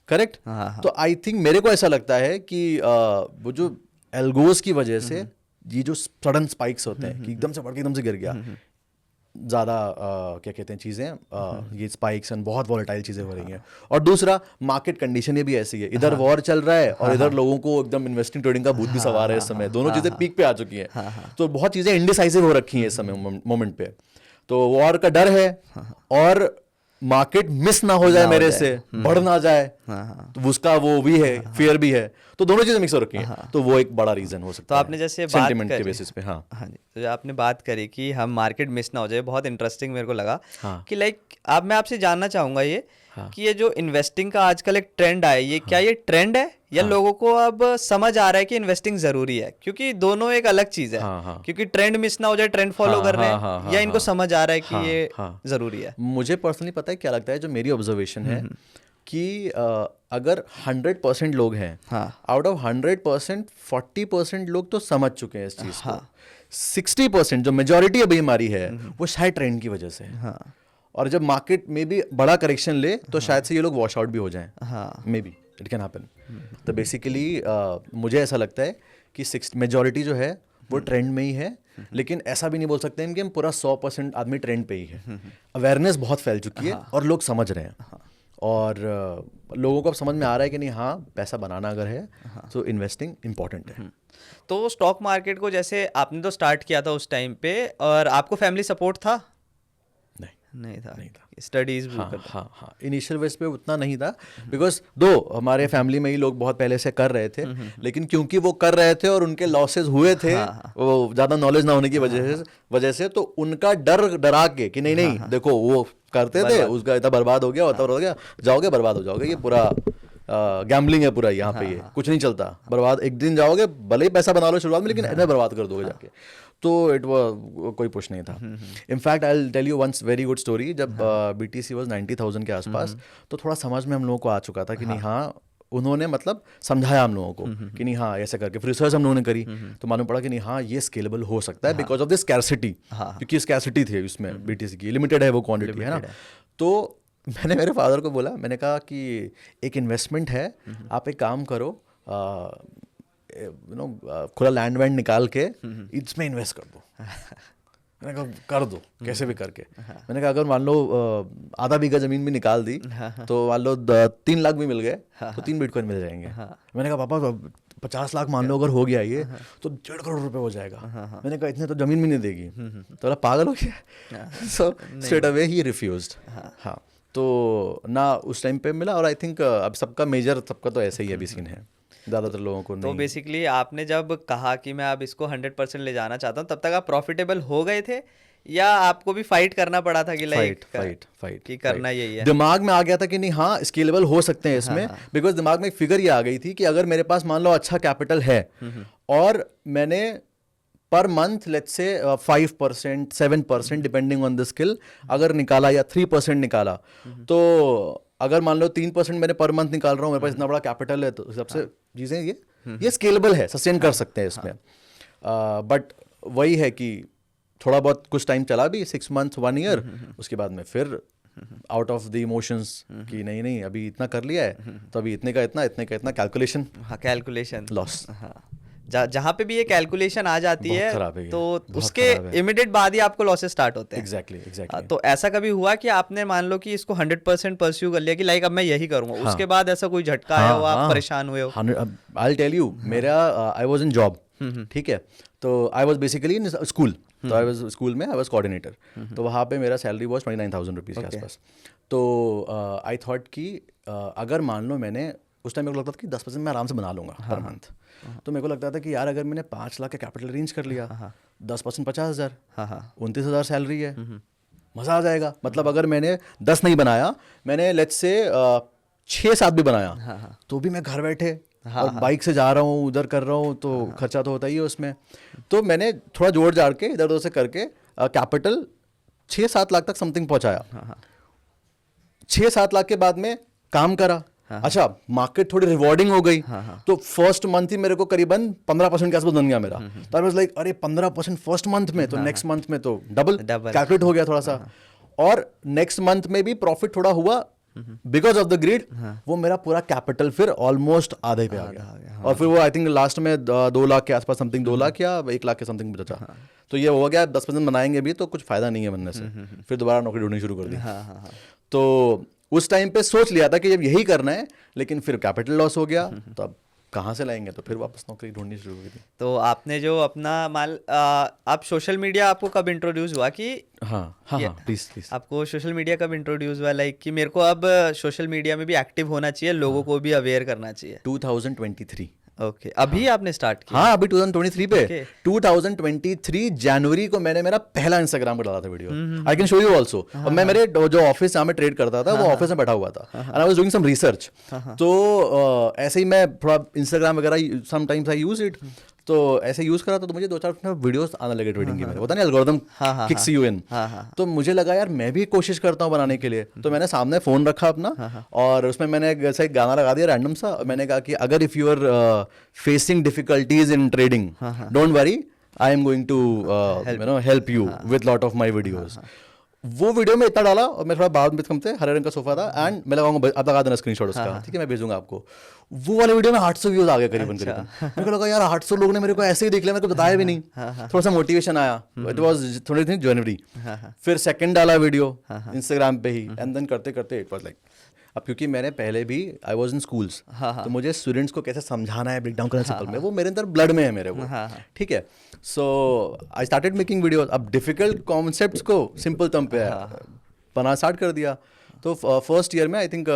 करेक्ट। तो आई थिंक मेरे को ऐसा लगता है कि वो जो एल्गोस की वजह से ये जो सडन स्पाइक्स होते हैं कि एकदम से बढ़ के एकदम से गिर गया, ज़्यादा क्या कहते हैं चीज़ें, ये स्पाइक्स एंड बहुत वॉलेटाइल चीज़ें हो रही हैं। और दूसरा मार्केट कंडीशन ये भी ऐसी है, इधर वॉर चल रहा है और इधर लोगों को एकदम इन्वेस्टिंग ट्रेडिंग का भूत भी सवार है इस समय, दोनों चीज़ें पीक पे आ चुकी हैं, तो बहुत चीज़ें इंडिसाइसिव हो रखी हैं इस समय मोमेंट पे। तो वॉर का डर है और मार्केट मिस ना हो जाए मेरे से, बढ़ ना जाए, तो उसका वो भी है, फियर भी है, तो दोनों चीजें मिक्स हो रखी हैं, तो वो एक बड़ा रीजन हो सकता तो है। आपने जैसे बात सेंटिमेंट के बेसिस पे, हाँ जी, तो आपने बात करी कि हम मार्केट मिस ना हो जाए, बहुत इंटरेस्टिंग मेरे को लगा कि लाइक अब मैं आपसे जानना चाहूंगा ये कि ये जो इन्वेस्टिंग का आजकल एक ट्रेंड आया, ये क्या ये ट्रेंड है या लोगों को अब समझ आ रहा है कि इन्वेस्टिंग जरूरी है? क्योंकि दोनों एक अलग चीज है, क्योंकि ट्रेंड मिस ना हो जाए, ट्रेंड फॉलो कर रहे हैं, या इनको समझ आ रहा है कि ये जरूरी है? मुझे पर्सनली पता है क्या लगता है, जो मेरी ऑब्जर्वेशन है कि अगर 100% लोग हैं, आउट ऑफ 100% 40% लोग तो समझ चुके हैं इस चीज को, 60% जो मेजोरिटी अभी हमारी है वो शायद ट्रेंड की वजह से है। हाँ और जब मार्केट में भी बड़ा करेक्शन ले तो शायद से ये लोग वॉश आउट भी हो जाएं। हाँ may be it can happen. तो बेसिकली मुझे ऐसा लगता है कि मेजोरिटी जो है वो ट्रेंड में ही है, लेकिन ऐसा भी नहीं बोल सकते हैं कि हम पूरा 100% आदमी ट्रेंड पे ही है। अवेयरनेस बहुत फैल चुकी है और लोग समझ रहे हैं और लोगों को अब समझ में आ रहा है कि नहीं, हाँ पैसा बनाना अगर है तो इन्वेस्टिंग इम्पॉर्टेंट है। तो स्टॉक मार्केट को जैसे आपने तो स्टार्ट किया था उस टाइम पे, और आपको फैमिली सपोर्ट था? नहीं था। स्टडीज भी हाँ हाँ हाँ, इनिशियल वेज पे उतना नहीं था, बिकॉज दो हमारे फैमिली में ही लोग बहुत पहले से कर रहे थे, लेकिन क्योंकि वो कर रहे थे और उनके लॉसेस हुए थे, वो ज़्यादा नॉलेज ना होने की वजह से तो उनका डरा के कि नहीं नहीं देखो वो करते थे, उसका इतना बर्बाद हो गया, होता हो गया, जाओगे बर्बाद हो जाओगे, ये पूरा गैम्बलिंग है पूरा यहाँ पे, ये कुछ नहीं चलता, बर्बाद एक दिन जाओगे, भले ही पैसा बना लो शुरुआत में, लेकिन इतना बर्बाद कर दोगे जाके। तो इट वो कोई पुश नहीं था। In fact I will tell you once very good story. जब BTC वाज 90,000 के आसपास, तो थोड़ा समझ में हम लोगों को आ चुका था कि नहीं, हाँ उन्होंने मतलब समझाया हम लोगों को कि नहीं हाँ ऐसे करके, फिर रिसर्च हम लोगों ने करी तो मालूम पड़ा कि नहीं हाँ ये स्केलेबल हो सकता है बिकॉज ऑफ दिस स्कैरसिटी, क्योंकि स्कैरसिटी थी उसमें, BTC की लिमिटेड है वो क्वांटिटी है ना। तो मैंने मेरे फादर को बोला, मैंने कहा कि एक इन्वेस्टमेंट है, आप एक काम करो, यू नो खुला लैंड वैंड निकाल के इसमें इन्वेस्ट कर दो। मैंने कहा कर दो कैसे भी करके। मैंने कहा अगर मान लो आधा बीघा जमीन भी निकाल दी तो मान लो 3 लाख भी मिल गए तो 3 बिटकॉइन मिल जाएंगे। मैंने कहा पापा 50 लाख मान लो अगर हो गया ये तो 1.5 करोड़ रुपए हो जाएगा। मैंने कहा इतने तो जमीन भी नहीं देगी। तो बोला पागल हो गया। So straight away he refused. हाँ, तो ना उस टाइम पे मिला, और आई थिंक अब सबका तो ऐसे ही अभी सीन है, ज़्यादातर लोगों को तो नहीं। बेसिकली आपने जब कहा कि मैं अब इसको 100% ले जाना चाहता हूँ, तब तक आप प्रॉफिटेबल हो गए थे या आपको भी फाइट करना पड़ा था कि लाइक फाइट कि करना यही है? दिमाग में आ गया था कि नहीं हाँ स्केलेबल हो सकते हैं इसमें, बिकॉज दिमाग में एक फिगर ये आ गई थी कि अगर मेरे पास मान लो अच्छा कैपिटल है और मैंने per month let's say 5% 7% depending on the skill अगर निकाला या 3% निकाला, तो अगर मान लो 3% मैंने पर मंथ निकाल रहा हूँ, मेरे पास इतना बड़ा कैपिटल है, तो सबसे चीज़ें ये स्केलेबल है, सस्टेन कर सकते हैं इसमें। बट वही है कि थोड़ा बहुत कुछ टाइम चला भी, 6 मंथ 1 ईयर, उसके बाद में फिर आउट ऑफ द इमोशंस कि नहीं नहीं अभी इतना कर लिया है तो अभी इतने का इतना कैलकुलेशन लॉस। जहाँ पे भी ये कैलकुलेशन आ जाती है तो उसके इमीडिएट बाद ही आपको लॉसेस स्टार्ट होते हैं। एग्जैक्टली। तो ऐसा कभी हुआ कि आपने मान लो कि इसको 100% परस्यू कर लिया कि लाइक अब मैं यही करूंगा, उसके बाद ऐसा कोई झटका आया हो, आप परेशान हुए हो? आई विल टेल यू, मेरा आई वाज इन जॉब, ठीक है, तो I was basically in school, तो आई वाज स्कूल में, आई वाज कोऑर्डिनेटर, तो वहाँ पे मेरा सैलरी वाज 29,000 रुपीज़ के आसपास। तो आई थॉट कि अगर मान लो मैंने उस टाइम मेरे को लगता था कि 10% मैं आराम से बना लूँगा पर मंथ। तो मेरे को लगता था कि यार अगर मैंने 5 लाख का कैपिटल अरेंज कर लिया, 10% 50,000, 29,000 सैलरी है, मज़ा आ जाएगा। मतलब अगर मैंने 10 नहीं बनाया, मैंने लेट्स से 6-7 भी बनाया, तो भी मैं घर बैठे और बाइक से जा रहा हूँ, उधर कर रहा हूँ, तो खर्चा तो होता ही है उसमें। तो मैंने थोड़ा जोड़ जाड़ के इधर उधर से करके कैपिटल 6-7 लाख तक समथिंग पहुँचाया। 6-7 लाख के बाद में काम करा। अच्छा, मार्केट थोड़ी रिवॉर्डिंग हो गई, तो फर्स्ट मंथ ही मेरे को करीबन 15% के आसपास बन गया मेरा। तो आई वाज लाइक अरे 15% फर्स्ट मंथ में, तो नेक्स्ट मंथ में तो डबल कैलकुलेट हो गया थोड़ा सा। और नेक्स्ट मंथ में भी प्रॉफिट थोड़ा हुआ बिकॉज ऑफ द ग्रिड। वो मेरा पूरा कैपिटल फिर ऑलमोस्ट आधे पे आ गया। और फिर वो आई थिंक लास्ट में 2 लाख के आसपास समथिंग, 2 लाख या 1 लाख के समथिंग बचा। तो ये हो गया 10% बनाएंगे भी तो कुछ फायदा नहीं है बनने से। फिर दोबारा नौकरी ढूंढनी शुरू कर दी। तो उस टाइम पे सोच लिया था कि जब यही करना है, लेकिन फिर कैपिटल लॉस हो गया, तो अब कहाँ से लाएंगे, तो फिर वापस नौकरी ढूंढनी शुरू की थी। तो आपने जो अपना आप सोशल मीडिया आपको कब इंट्रोड्यूस हुआ कि हाँ प्लीज आपको सोशल मीडिया कब इंट्रोड्यूस हुआ, लाइक कि मेरे को अब सोशल मीडिया में भी एक्टिव होना चाहिए, लोगों को भी अवेयर करना चाहिए? 2023। ओके, अभी आपने स्टार्ट किया? हाँ, अभी 2023 पे 2023 जनवरी को मैंने मेरा पहला इंस्टाग्राम पर डाला था video. I can show you also. और मैं मेरे जो ऑफिस जहाँ मैं ट्रेड करता था, वो ऑफिस में बैठा हुआ था, and I was doing some research. तो ऐसे ही मैं थोड़ा इंस्टाग्राम वगैरह समटाइम्स आई यूज इट, तो ऐसे यूज करा तो मुझे 2-4 वीडियोस आने लगे ट्रेडिंग की। मेरे पता नहीं एल्गोरिथम किक्स यू इन। तो मुझे लगा यार मैं भी कोशिश करता हूँ बनाने के लिए। तो मैंने सामने फ़ोन रखा अपना, और उसमें मैंने ऐसा एक गाना लगा दिया रैंडम सा। मैंने कहा कि अगर if you are facing difficulties in trading, don't worry, I am going to help you with lot of my videos. वो वीडियो में इतना डाला और मैं थोड़ा बाद में थे, हरे रंग का सोफा था एंड मैं लगाऊंगा, आप लगा देना स्क्रीनशॉट उसका, ठीक है, मैं भेजूंगा आपको। वो वाले वीडियो में 800 व्यूज आ गए करीबन करीबन। मेरे को लगा यार 800 लोग ने मेरे को ऐसे ही देख लिया, मेरे को बताया भी नहीं। थोड़ा सा मोटिवेशन आया, इट वाज थोड़ी थी जनवरी। फिर सेकंड डाला वीडियो इंस्टाग्राम पे ही, एंड देन करते करते इट वाज लाइक, अब क्योंकि मैंने पहले भी आई वॉज इन स्कूल्स, तो मुझे स्टूडेंट्स को कैसे समझाना है, ब्रेक डाउन करना सिंपल में, वो मेरे अंदर ब्लड में है मेरे को, ठीक है। सो आई स्टार्टेड मेकिंग वीडियोस। अब डिफिकल्ट कॉन्सेप्ट्स को सिंपल टर्म पे बनाना स्टार्ट कर दिया। तो फर्स्ट ईयर में I think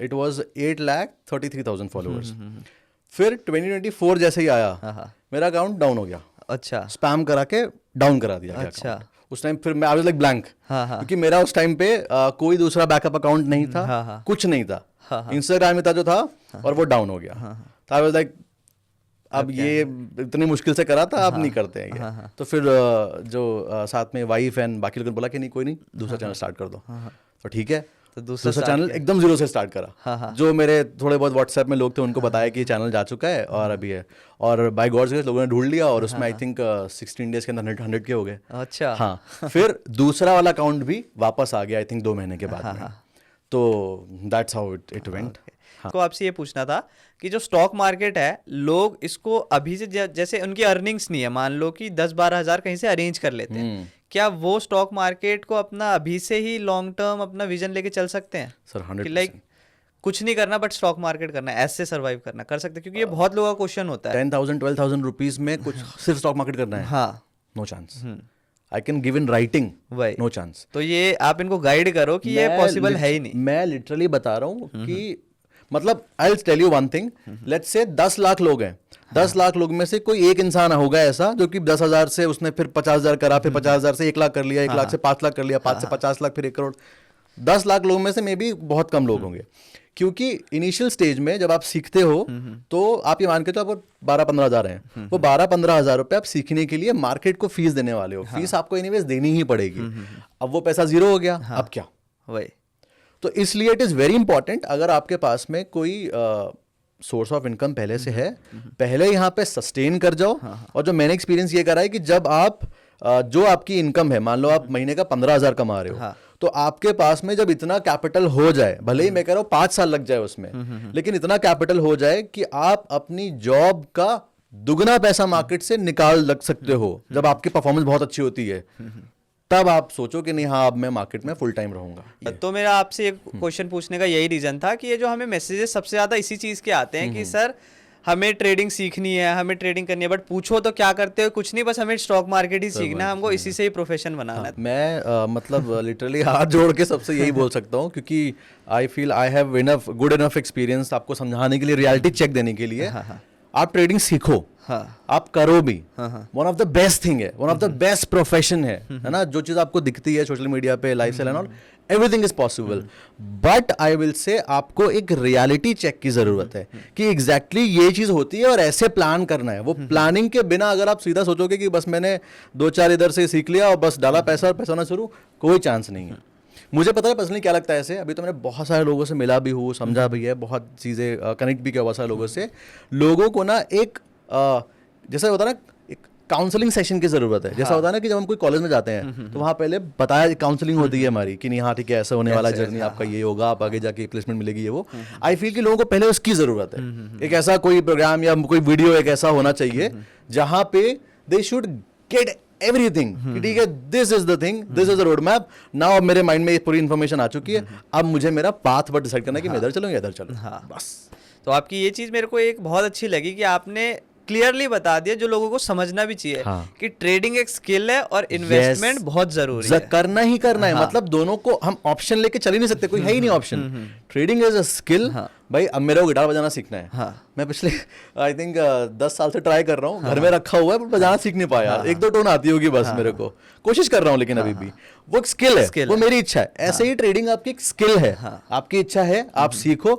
it was 8,33,000 followers. फिर 2024 जैसे ही आया मेरा अकाउंट डाउन हो गया। अच्छा, स्पैम करा के डाउन करा दिया। अच्छा, उस टाइम फिर मैं आई वाज लाइक ब्लैंक, क्योंकि मेरा उस टाइम पे कोई दूसरा बैकअप अकाउंट नहीं था, कुछ नहीं था, इंस्टाग्राम में था जो था, और वो डाउन हो गया। तो आई वाज लाइक अब ये इतनी मुश्किल से करा था, अब नहीं करते हैं ये। तो फिर जो साथ में वाइफ एंड बाकी लोगों ने बोला कि नहीं कोई नहीं, दूसरा चैनल स्टार्ट कर दो। तो ठीक है, तो दूसरा चैनल एकदम जीरो से स्टार्ट करा। जो मेरे थोड़े बहुत व्हाट्सएप में लोग थे उनको बताया कि चैनल जा चुका है और अभी है, और बाय गॉड से लोगों ने ढूंढ लिया, और उसमें आई थिंक 16 डेज के अंदर 100 के हो गए। अच्छा, हाँ। फिर दूसरा वाला अकाउंट भी वापस आ गया आई थिंक 2 महीने के बाद में। तो दैट्स हाउ इट वेंट। तो आपसे ये पूछना था कि जो स्टॉक मार्केट है, लोग इसको अभी से जैसे उनकी अर्निंग्स नहीं है, मान लो कि 10-12 हज़ार कहीं से अरेंज कर लेते हैं, क्या वो स्टॉक मार्केट को अपना अभी से ही लॉन्ग टर्म अपना विजन लेके चल सकते हैं? सर 100%। लाइक कुछ नहीं करना बट स्टॉक मार्केट करना है, ऐसे सर्वाइव करना, कर सकते हैं? क्योंकि ये बहुत लोगों का क्वेश्चन होता है। 10,000-12,000 रुपीज में कुछ सिर्फ स्टॉक मार्केट करना है? हाँ, no chance. I can give in writing, no chance. तो ये आप इनको गाइड करो कि ये पॉसिबल है ही नहीं। मैं लिटरली बता रहा हूँ कि मतलब I will tell you one thing, let's say 10 lakh लोग हैं, 10 लाख लोग में से कोई एक इंसान होगा ऐसा जो कि 10,000 से उसने फिर 50,000 करा, फिर 50,000 से 1 लाख कर लिया, 1 लाख से 5 लाख कर लिया, 5 से 50 लाख, फिर 1 करोड़। 10 लाख लोगों में से मे बी बहुत कम लोग होंगे, क्योंकि इनिशियल स्टेज में जब आप सीखते हो तो आप ये मान के तो आपको 12-15 हज़ार हैं, वो 12-15 हज़ार रुपये आप सीखने के लिए मार्केट को फीस देने वाले हो। फीस आपको एनीवेज देनी ही पड़ेगी। अब वो पैसा जीरो हो गया, अब क्या? वही तो इसलिए इट इज़ वेरी इंपॉर्टेंट, अगर आपके पास में कोई सोर्स ऑफ इनकम पहले से है, पहले यहाँ पे सस्टेन कर जाओ। और जो मैंने एक्सपीरियंस ये करा है कि जब आप जो आपकी इनकम है, मान लो आप महीने का 15,000 कमा रहे हो, तो आपके पास में जब इतना कैपिटल हो जाए, भले ही मैं कह रहा हूँ 5 साल लग जाए उसमें, लेकिन इतना कैपिटल हो जाए कि आप अपनी जॉब का दुगना पैसा मार्केट से निकाल लग सकते हो, जब आपकी परफॉर्मेंस बहुत अच्छी होती है, तब आप सोचो कि नहीं हाँ अब मैं मार्केट में फुल टाइम रहूंगा। तो मेरा आपसे एक क्वेश्चन पूछने का यही रीजन था कि ये जो हमें मैसेजेस सबसे ज्यादा इसी चीज के आते हैं कि सर हमें ट्रेडिंग सीखनी है, हमें ट्रेडिंग करनी है, बट पूछो तो क्या करते हो? कुछ नहीं, बस हमें स्टॉक मार्केट ही सीखना है, हमको इसी से ही प्रोफेशन बनाना है। मैं मतलब लिटरली हाथ जोड़ के सबसे यही बोल सकता हूँ, क्योंकि I feel I have enough good enough experience आपको समझाने के लिए, रियलिटी चेक देने के लिए। आप ट्रेडिंग सीखो, आप करो भी, one of the best thing है, one of the best profession है ना। जो चीज़ आपको दिखती है सोशल मीडिया पे, lifestyle and all, everything is possible, but I will say आपको एक रियलिटी चेक की जरूरत है कि एग्जैक्टली ये चीज़ होती है और ऐसे प्लान करना है। वो प्लानिंग के बिना अगर आप सीधा सोचोगे कि बस मैंने 2-4 इधर से सीख लिया और बस डाला पैसा और पैसा होना शुरू, कोई चांस नहीं है। मुझे पता है पर्सनली क्या लगता है ऐसे, अभी तो मैंने बहुत सारे लोगों से मिला भी हूँ, समझा भी है, बहुत चीज़ें कनेक्ट भी किया बहुत सारे लोगों से। लोगों को ना एक जैसा होता है ना, एक काउंसलिंग सेशन की ज़रूरत है। जैसा होता है ना कि जब हम कोई कॉलेज में जाते हैं तो वहाँ पहले बताया काउंसलिंग होती है हमारी कि नहीं हाँ ठीक है ऐसा होने वाला जर्नी आपका ये होगा, आप आगे जाके प्लेसमेंट मिलेगी, ये वो। आई फील कि लोगों को पहले उसकी ज़रूरत है। एक ऐसा कोई प्रोग्राम या कोई वीडियो एक ऐसा होना चाहिए जहाँ पे दे शुड गेट एवरीथिंग, ठीक है, this is the thing, this is the road map. Now अब मेरे माइंड में पूरी इन्फॉर्मेशन आ चुकी है, अब मुझे मेरा पाथ पर डिसाइड करना है कि मैं इधर चलूँ या इधर चलूँ, बस। तो आपकी ये चीज़ मेरे को एक बहुत अच्छी लगी कि आपने क्लियरली बता दिया, जो लोगों को समझना भी चाहिए कि ट्रेडिंग एक स्किल है और इन्वेस्टमेंट बहुत जरूरी है, करना ही करना है। मतलब दोनों को हम ऑप्शन लेके चल ही नहीं सकते, कोई है ही नहीं option. Trading is a skill. भाई अब मेरे को गिटार बजाना सीखना है, मैं पिछले आई थिंक 10 साल से ट्राई कर रहा हूँ, घर में रखा हुआ है बट बजाना सीख नहीं पाया। 1-2 टोन आती होगी बस, मेरे को कोशिश कर रहा हूँ, लेकिन अभी भी वो एक स्किल है, वो मेरी इच्छा है। ऐसे ही ट्रेडिंग आपकी एक स्किल है, आपकी इच्छा है, आप सीखो,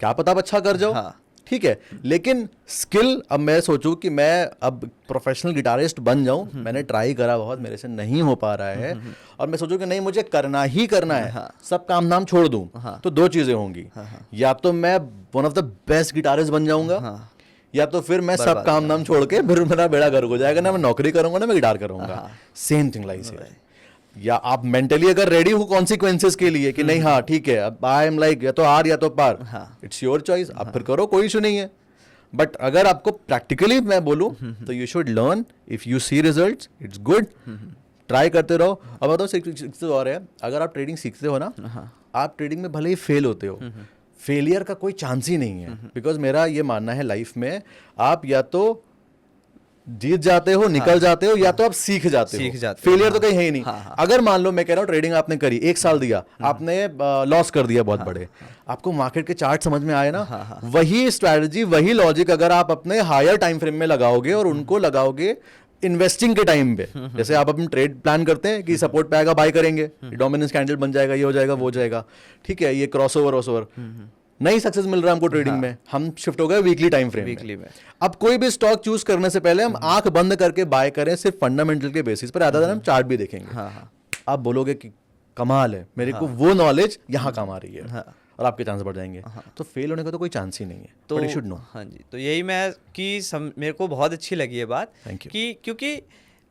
क्या पता आप अच्छा कर जाओ, ठीक है। लेकिन स्किल अब मैं सोचूं कि मैं अब प्रोफेशनल गिटारिस्ट बन जाऊं, मैंने ट्राई करा बहुत, मेरे से नहीं हो पा रहा है, और मैं सोचूं कि नहीं मुझे करना ही करना है, सब काम धाम छोड़ दूं, तो 2 चीज़ें होंगी, या तो मैं one of the best guitarist बन जाऊंगा, या तो फिर मैं सब काम नाम छोड़ के फिर मेरा बेड़ा गर्क हो जाएगा, ना मैं नौकरी करूंगा ना मैं गिटार करूंगा। सेम थिंग लाइक है। या आप मेंटली अगर रेडी हो कॉन्सिक्वेंसेस के लिए कि नहीं हाँ ठीक है अब आई एम लाइक या तो आर या तो पार, इट्स योर चॉइस, आप फिर करो, कोई इशू नहीं है। बट अगर आपको प्रैक्टिकली मैं बोलूं तो you should learn, if you see results it's good, try करते रहो। अब बताओ सीखते और है, अगर आप ट्रेडिंग सीखते हो ना, आप ट्रेडिंग में भले ही फेल होते हो, फेलियर का कोई चांस ही नहीं है। बिकॉज मेरा ये मानना है लाइफ में आप या तो जीत जाते हो, निकल जाते हो, या तो आप सीख जाते हो। फेलियर तो कहीं है ही नहीं। अगर मान लो मैं कह रहा हूँ ट्रेडिंग आपने करी, 1 साल दिया, आपने लॉस कर दिया बहुत बड़े, आपको मार्केट के चार्ट समझ में आए ना, वही स्ट्रैटेजी वही लॉजिक अगर आप अपने हायर टाइम फ्रेम में लगाओगे और उनको लगाओगे इन्वेस्टिंग के टाइम पे, जैसे आप अपनी ट्रेड प्लान करते हैं कि सपोर्ट पे आएगा बाय करेंगे, डोमिनेंस कैंडल बन जाएगा, ये हो जाएगा वो हो जाएगा, ठीक है, ये क्रॉसओवर नहीं सक्सेस मिल रहा है हमको ट्रेडिंग में, हम शिफ्ट हो गए वीकली टाइम फ्रेम में। अब कोई भी स्टॉक चूज करने से पहले हम आंख बंद करके बाय करें सिर्फ फंडामेंटल के बेसिस पर, आधा दिन हम चार्ट भी देखेंगे। आप बोलोगे कि कमाल है, मेरे को वो नॉलेज यहाँ काम आ रही है, और आपके चांस बढ़ जाएंगे। तो फेल होने का तो कोई चांस ही नहीं है, तो यू शुड नो। हाँ जी, तो यही मैं कि मेरे को बहुत अच्छी लगी ये बात कि क्योंकि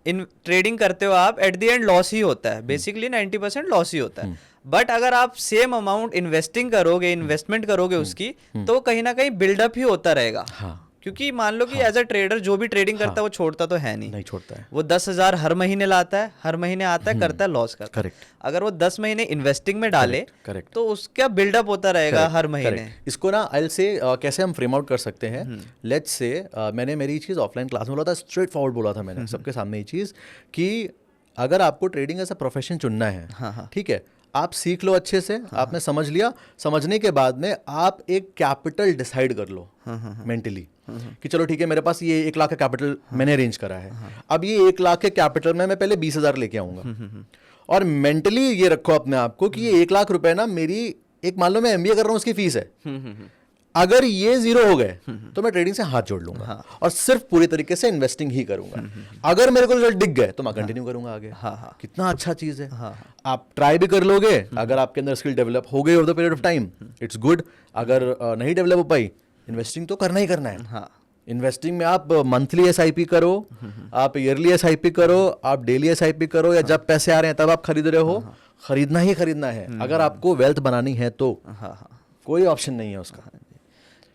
इन ट्रेडिंग करते हो आप, एट द एंड लॉस ही होता है, बेसिकली 90% लॉस ही होता है। बट अगर आप सेम अमाउंट इन्वेस्टिंग करोगे, इन्वेस्टमेंट करोगे उसकी, तो कहीं ना कहीं बिल्डअप ही होता रहेगा। क्योंकि मान लो कि एज अ ट्रेडर जो भी ट्रेडिंग करता है वो छोड़ता तो है नहीं छोड़ता है। वो 10,000 हर महीने लाता है, हर महीने आता है, करता है, लॉस करता है। अगर वो 10 महीने इन्वेस्टिंग में डाले तो उसका बिल्डअप होता रहेगा हर महीने। इसको ना आई विल से कैसे हम फ्रेम आउट कर सकते हैं। लेट्स से मैंने मेरी चीज़ ऑफलाइन क्लास में बोला था, स्ट्रेट फॉरवर्ड बोला था मैंने सबके सामने ये चीज़ कि अगर आपको ट्रेडिंग एज अ प्रोफेशन चुनना है, ठीक है, आप सीख लो अच्छे से, आपने समझ लिया, समझने के बाद में आप एक कैपिटल डिसाइड कर लो मेंटली कि चलो ठीक है मेरे पास ये 1 लाख का कैपिटल मैंने अरेंज करा है। अब ये 1 लाख के कैपिटल में मैं पहले 20,000 लेके आऊंगा, और मेंटली ये रखो अपने आप को कि ये 1 लाख रुपए ना मेरी, एक मान लो मैं MBA कर रहा हूँ उसकी फीस है, अगर ये 0 हो गए तो मैं ट्रेडिंग से हाथ जोड़ लूंगा और सिर्फ पूरी तरीके से इन्वेस्टिंग ही करूंगा। अगर मेरे को रिजल्ट दिख गए तो मैं कंटिन्यू करूंगा आगे। कितना अच्छा चीज है। आप ट्राई भी कर लोगे, अगर आपके अंदर स्किल डेवलप हो गई over the period of time, it's good. अगर नहीं डेवलप हो पाई, इन्वेस्टिंग तो करना ही करना है। इन्वेस्टिंग में आप मंथली SIP करो, आप ईयरली SIP करो, आप डेली SIP करो, या जब पैसे आ रहे हैं तब आप खरीद रहे हो, खरीदना ही खरीदना है। अगर आपको वेल्थ बनानी है तो कोई ऑप्शन नहीं है उसका।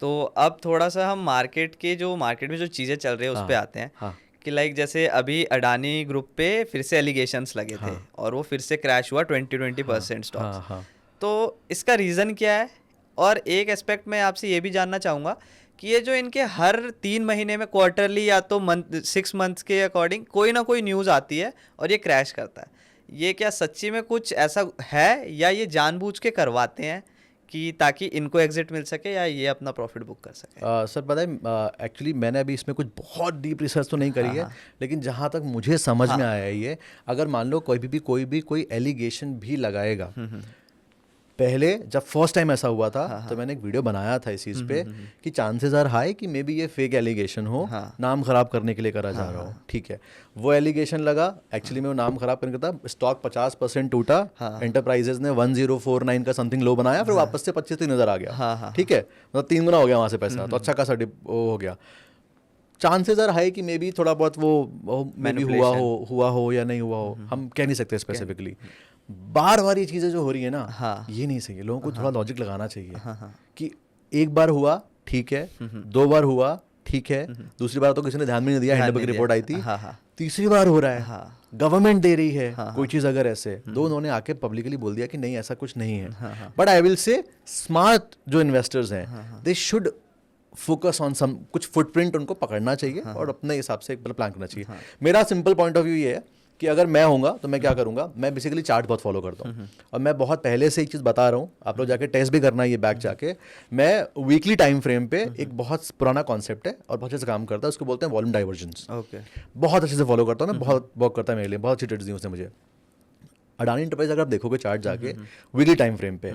तो अब थोड़ा सा हम मार्केट में जो चीज़ें चल रही है उस पे आते हैं कि लाइक जैसे अभी अडानी ग्रुप पे फिर से एलिगेशंस लगे थे और वो फिर से क्रैश हुआ 20% स्टॉक्स। तो इसका रीज़न क्या है? और एक एस्पेक्ट में आपसे ये भी जानना चाहूँगा कि ये जो इनके हर 3 महीने में क्वार्टरली या तो 6 मंथ्स के अकॉर्डिंग कोई ना कोई न्यूज़ आती है और ये क्रैश करता है, ये क्या सच्ची में कुछ ऐसा है या ये जानबूझ के करवाते हैं कि ताकि इनको एग्जिट मिल सके या ये अपना प्रॉफिट बुक कर सके? सर पता है एक्चुअली मैंने अभी इसमें कुछ बहुत डीप रिसर्च तो नहीं करी है, लेकिन जहाँ तक मुझे समझ में आया है ये, अगर मान लो कोई एलिगेशन भी लगाएगा, पहले जब फर्स्ट टाइम ऐसा हुआ था तो मैंने एक वीडियो बनाया था इस चीज़ पे कि चांसेस आर हाई कि मे बी ये फेक एलिगेशन हो, नाम खराब करने के लिए करा जा रहा हो। ठीक है, वो एलिगेशन लगा, एक्चुअली में वो नाम खराब करने का था, स्टॉक 50% टूटा, एंटरप्राइजेज ने 1049 का समथिंग लो बनाया, फिर वापस से 25-30 आ गया। ठीक है, मतलब 3 गुना हो गया वहाँ से पैसा, तो अच्छा खासा हो गया। चांसेस आर हाई कि मे बी थोड़ा बहुत वो मे बी हुआ हो या नहीं हुआ हो, हम कह नहीं सकते स्पेसिफिकली। बार बार ये चीज़ें जो हो रही है ना, ये नहीं सही है। लोगों को थोड़ा लॉजिक लगाना चाहिए कि एक बार हुआ ठीक है, 2 बार हुआ ठीक है, दूसरी बार तो किसी ने ध्यान में नहीं दिया, हिंडनबर्ग की रिपोर्ट आई थी, तीसरी बार हो रहा है, गवर्नमेंट दे रही है कोई चीज़, अगर ऐसे तो उन्होंने आके पब्लिकली बोल दिया कि नहीं ऐसा कुछ नहीं है। But I will say smart जो इन्वेस्टर्स हैं, they should focus on some, कुछ फुटप्रिंट उनको पकड़ना चाहिए और अपने हिसाब से एक प्लान करना चाहिए। मेरा सिंपल पॉइंट ऑफ व्यू ये है कि अगर मैं होऊंगा तो मैं क्या करूंगा, मैं बेसिकली चार्ट बहुत फॉलो करता हूँ, और मैं बहुत पहले से एक चीज़ बता रहा हूँ, आप लोग जाके टेस्ट भी करना है ये बैक जाके। मैं वीकली टाइम फ्रेम पे एक बहुत पुराना कॉन्सेप्ट है और बहुत अच्छे से काम करता है, उसको बोलते हैं वॉल्यूम डाइवर्जेंस। बहुत अच्छे से फॉलो करता हूँ मैं, बहुत वर्क करता है मेरे लिए, बहुत अच्छी टिप्स दी उसने मुझे। अडानी एंटरप्राइज अगर आप देखोगे चार्ट जाके वीकली टाइम फ्रेम पे,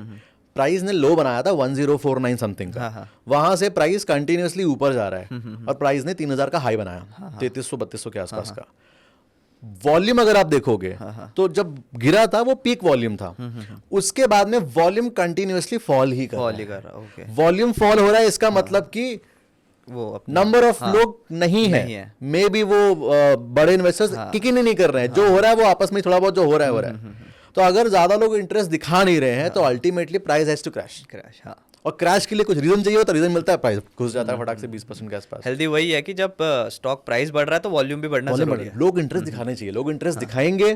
प्राइस ने लो बनाया था 1049 समथिंग का, वहां से प्राइस कंटिन्यूअसली ऊपर जा रहा है, और प्राइस ने 3000 का हाई बनाया, 3300-3200 के आसपास का। वॉल्यूम अगर आप देखोगे तो जब गिरा था वो पीक वॉल्यूम था, उसके बाद में वॉल्यूम कंटिन्यूअसली फॉल ही कर रहा है। वॉल्यूम फॉल हो रहा है, इसका मतलब कि वो नंबर ऑफ लोग नहीं नहीं है, है। मे बी वो बड़े इन्वेस्टर्स किक इन ही नहीं कर रहे हैं, जो हो रहा है वो आपस में थोड़ा बहुत जो हो रहा है हो रहा है। तो अगर ज्यादा लोग इंटरेस्ट दिखा नहीं रहे हैं तो ultimately price has to crash, हाँ। और क्रैश के लिए कुछ रीजन चाहिए होता है, रीजन मिलता है प्राइस घुस जाता है फटाक से 20% के आसपास। हेल्दी वही है कि जब स्टॉक प्राइस बढ़ रहा है तो वॉल्यूम भी बढ़ना जरूरी है। लोग इंटरेस्ट दिखाने चाहिए, लोग इंटरेस्ट दिखाएंगे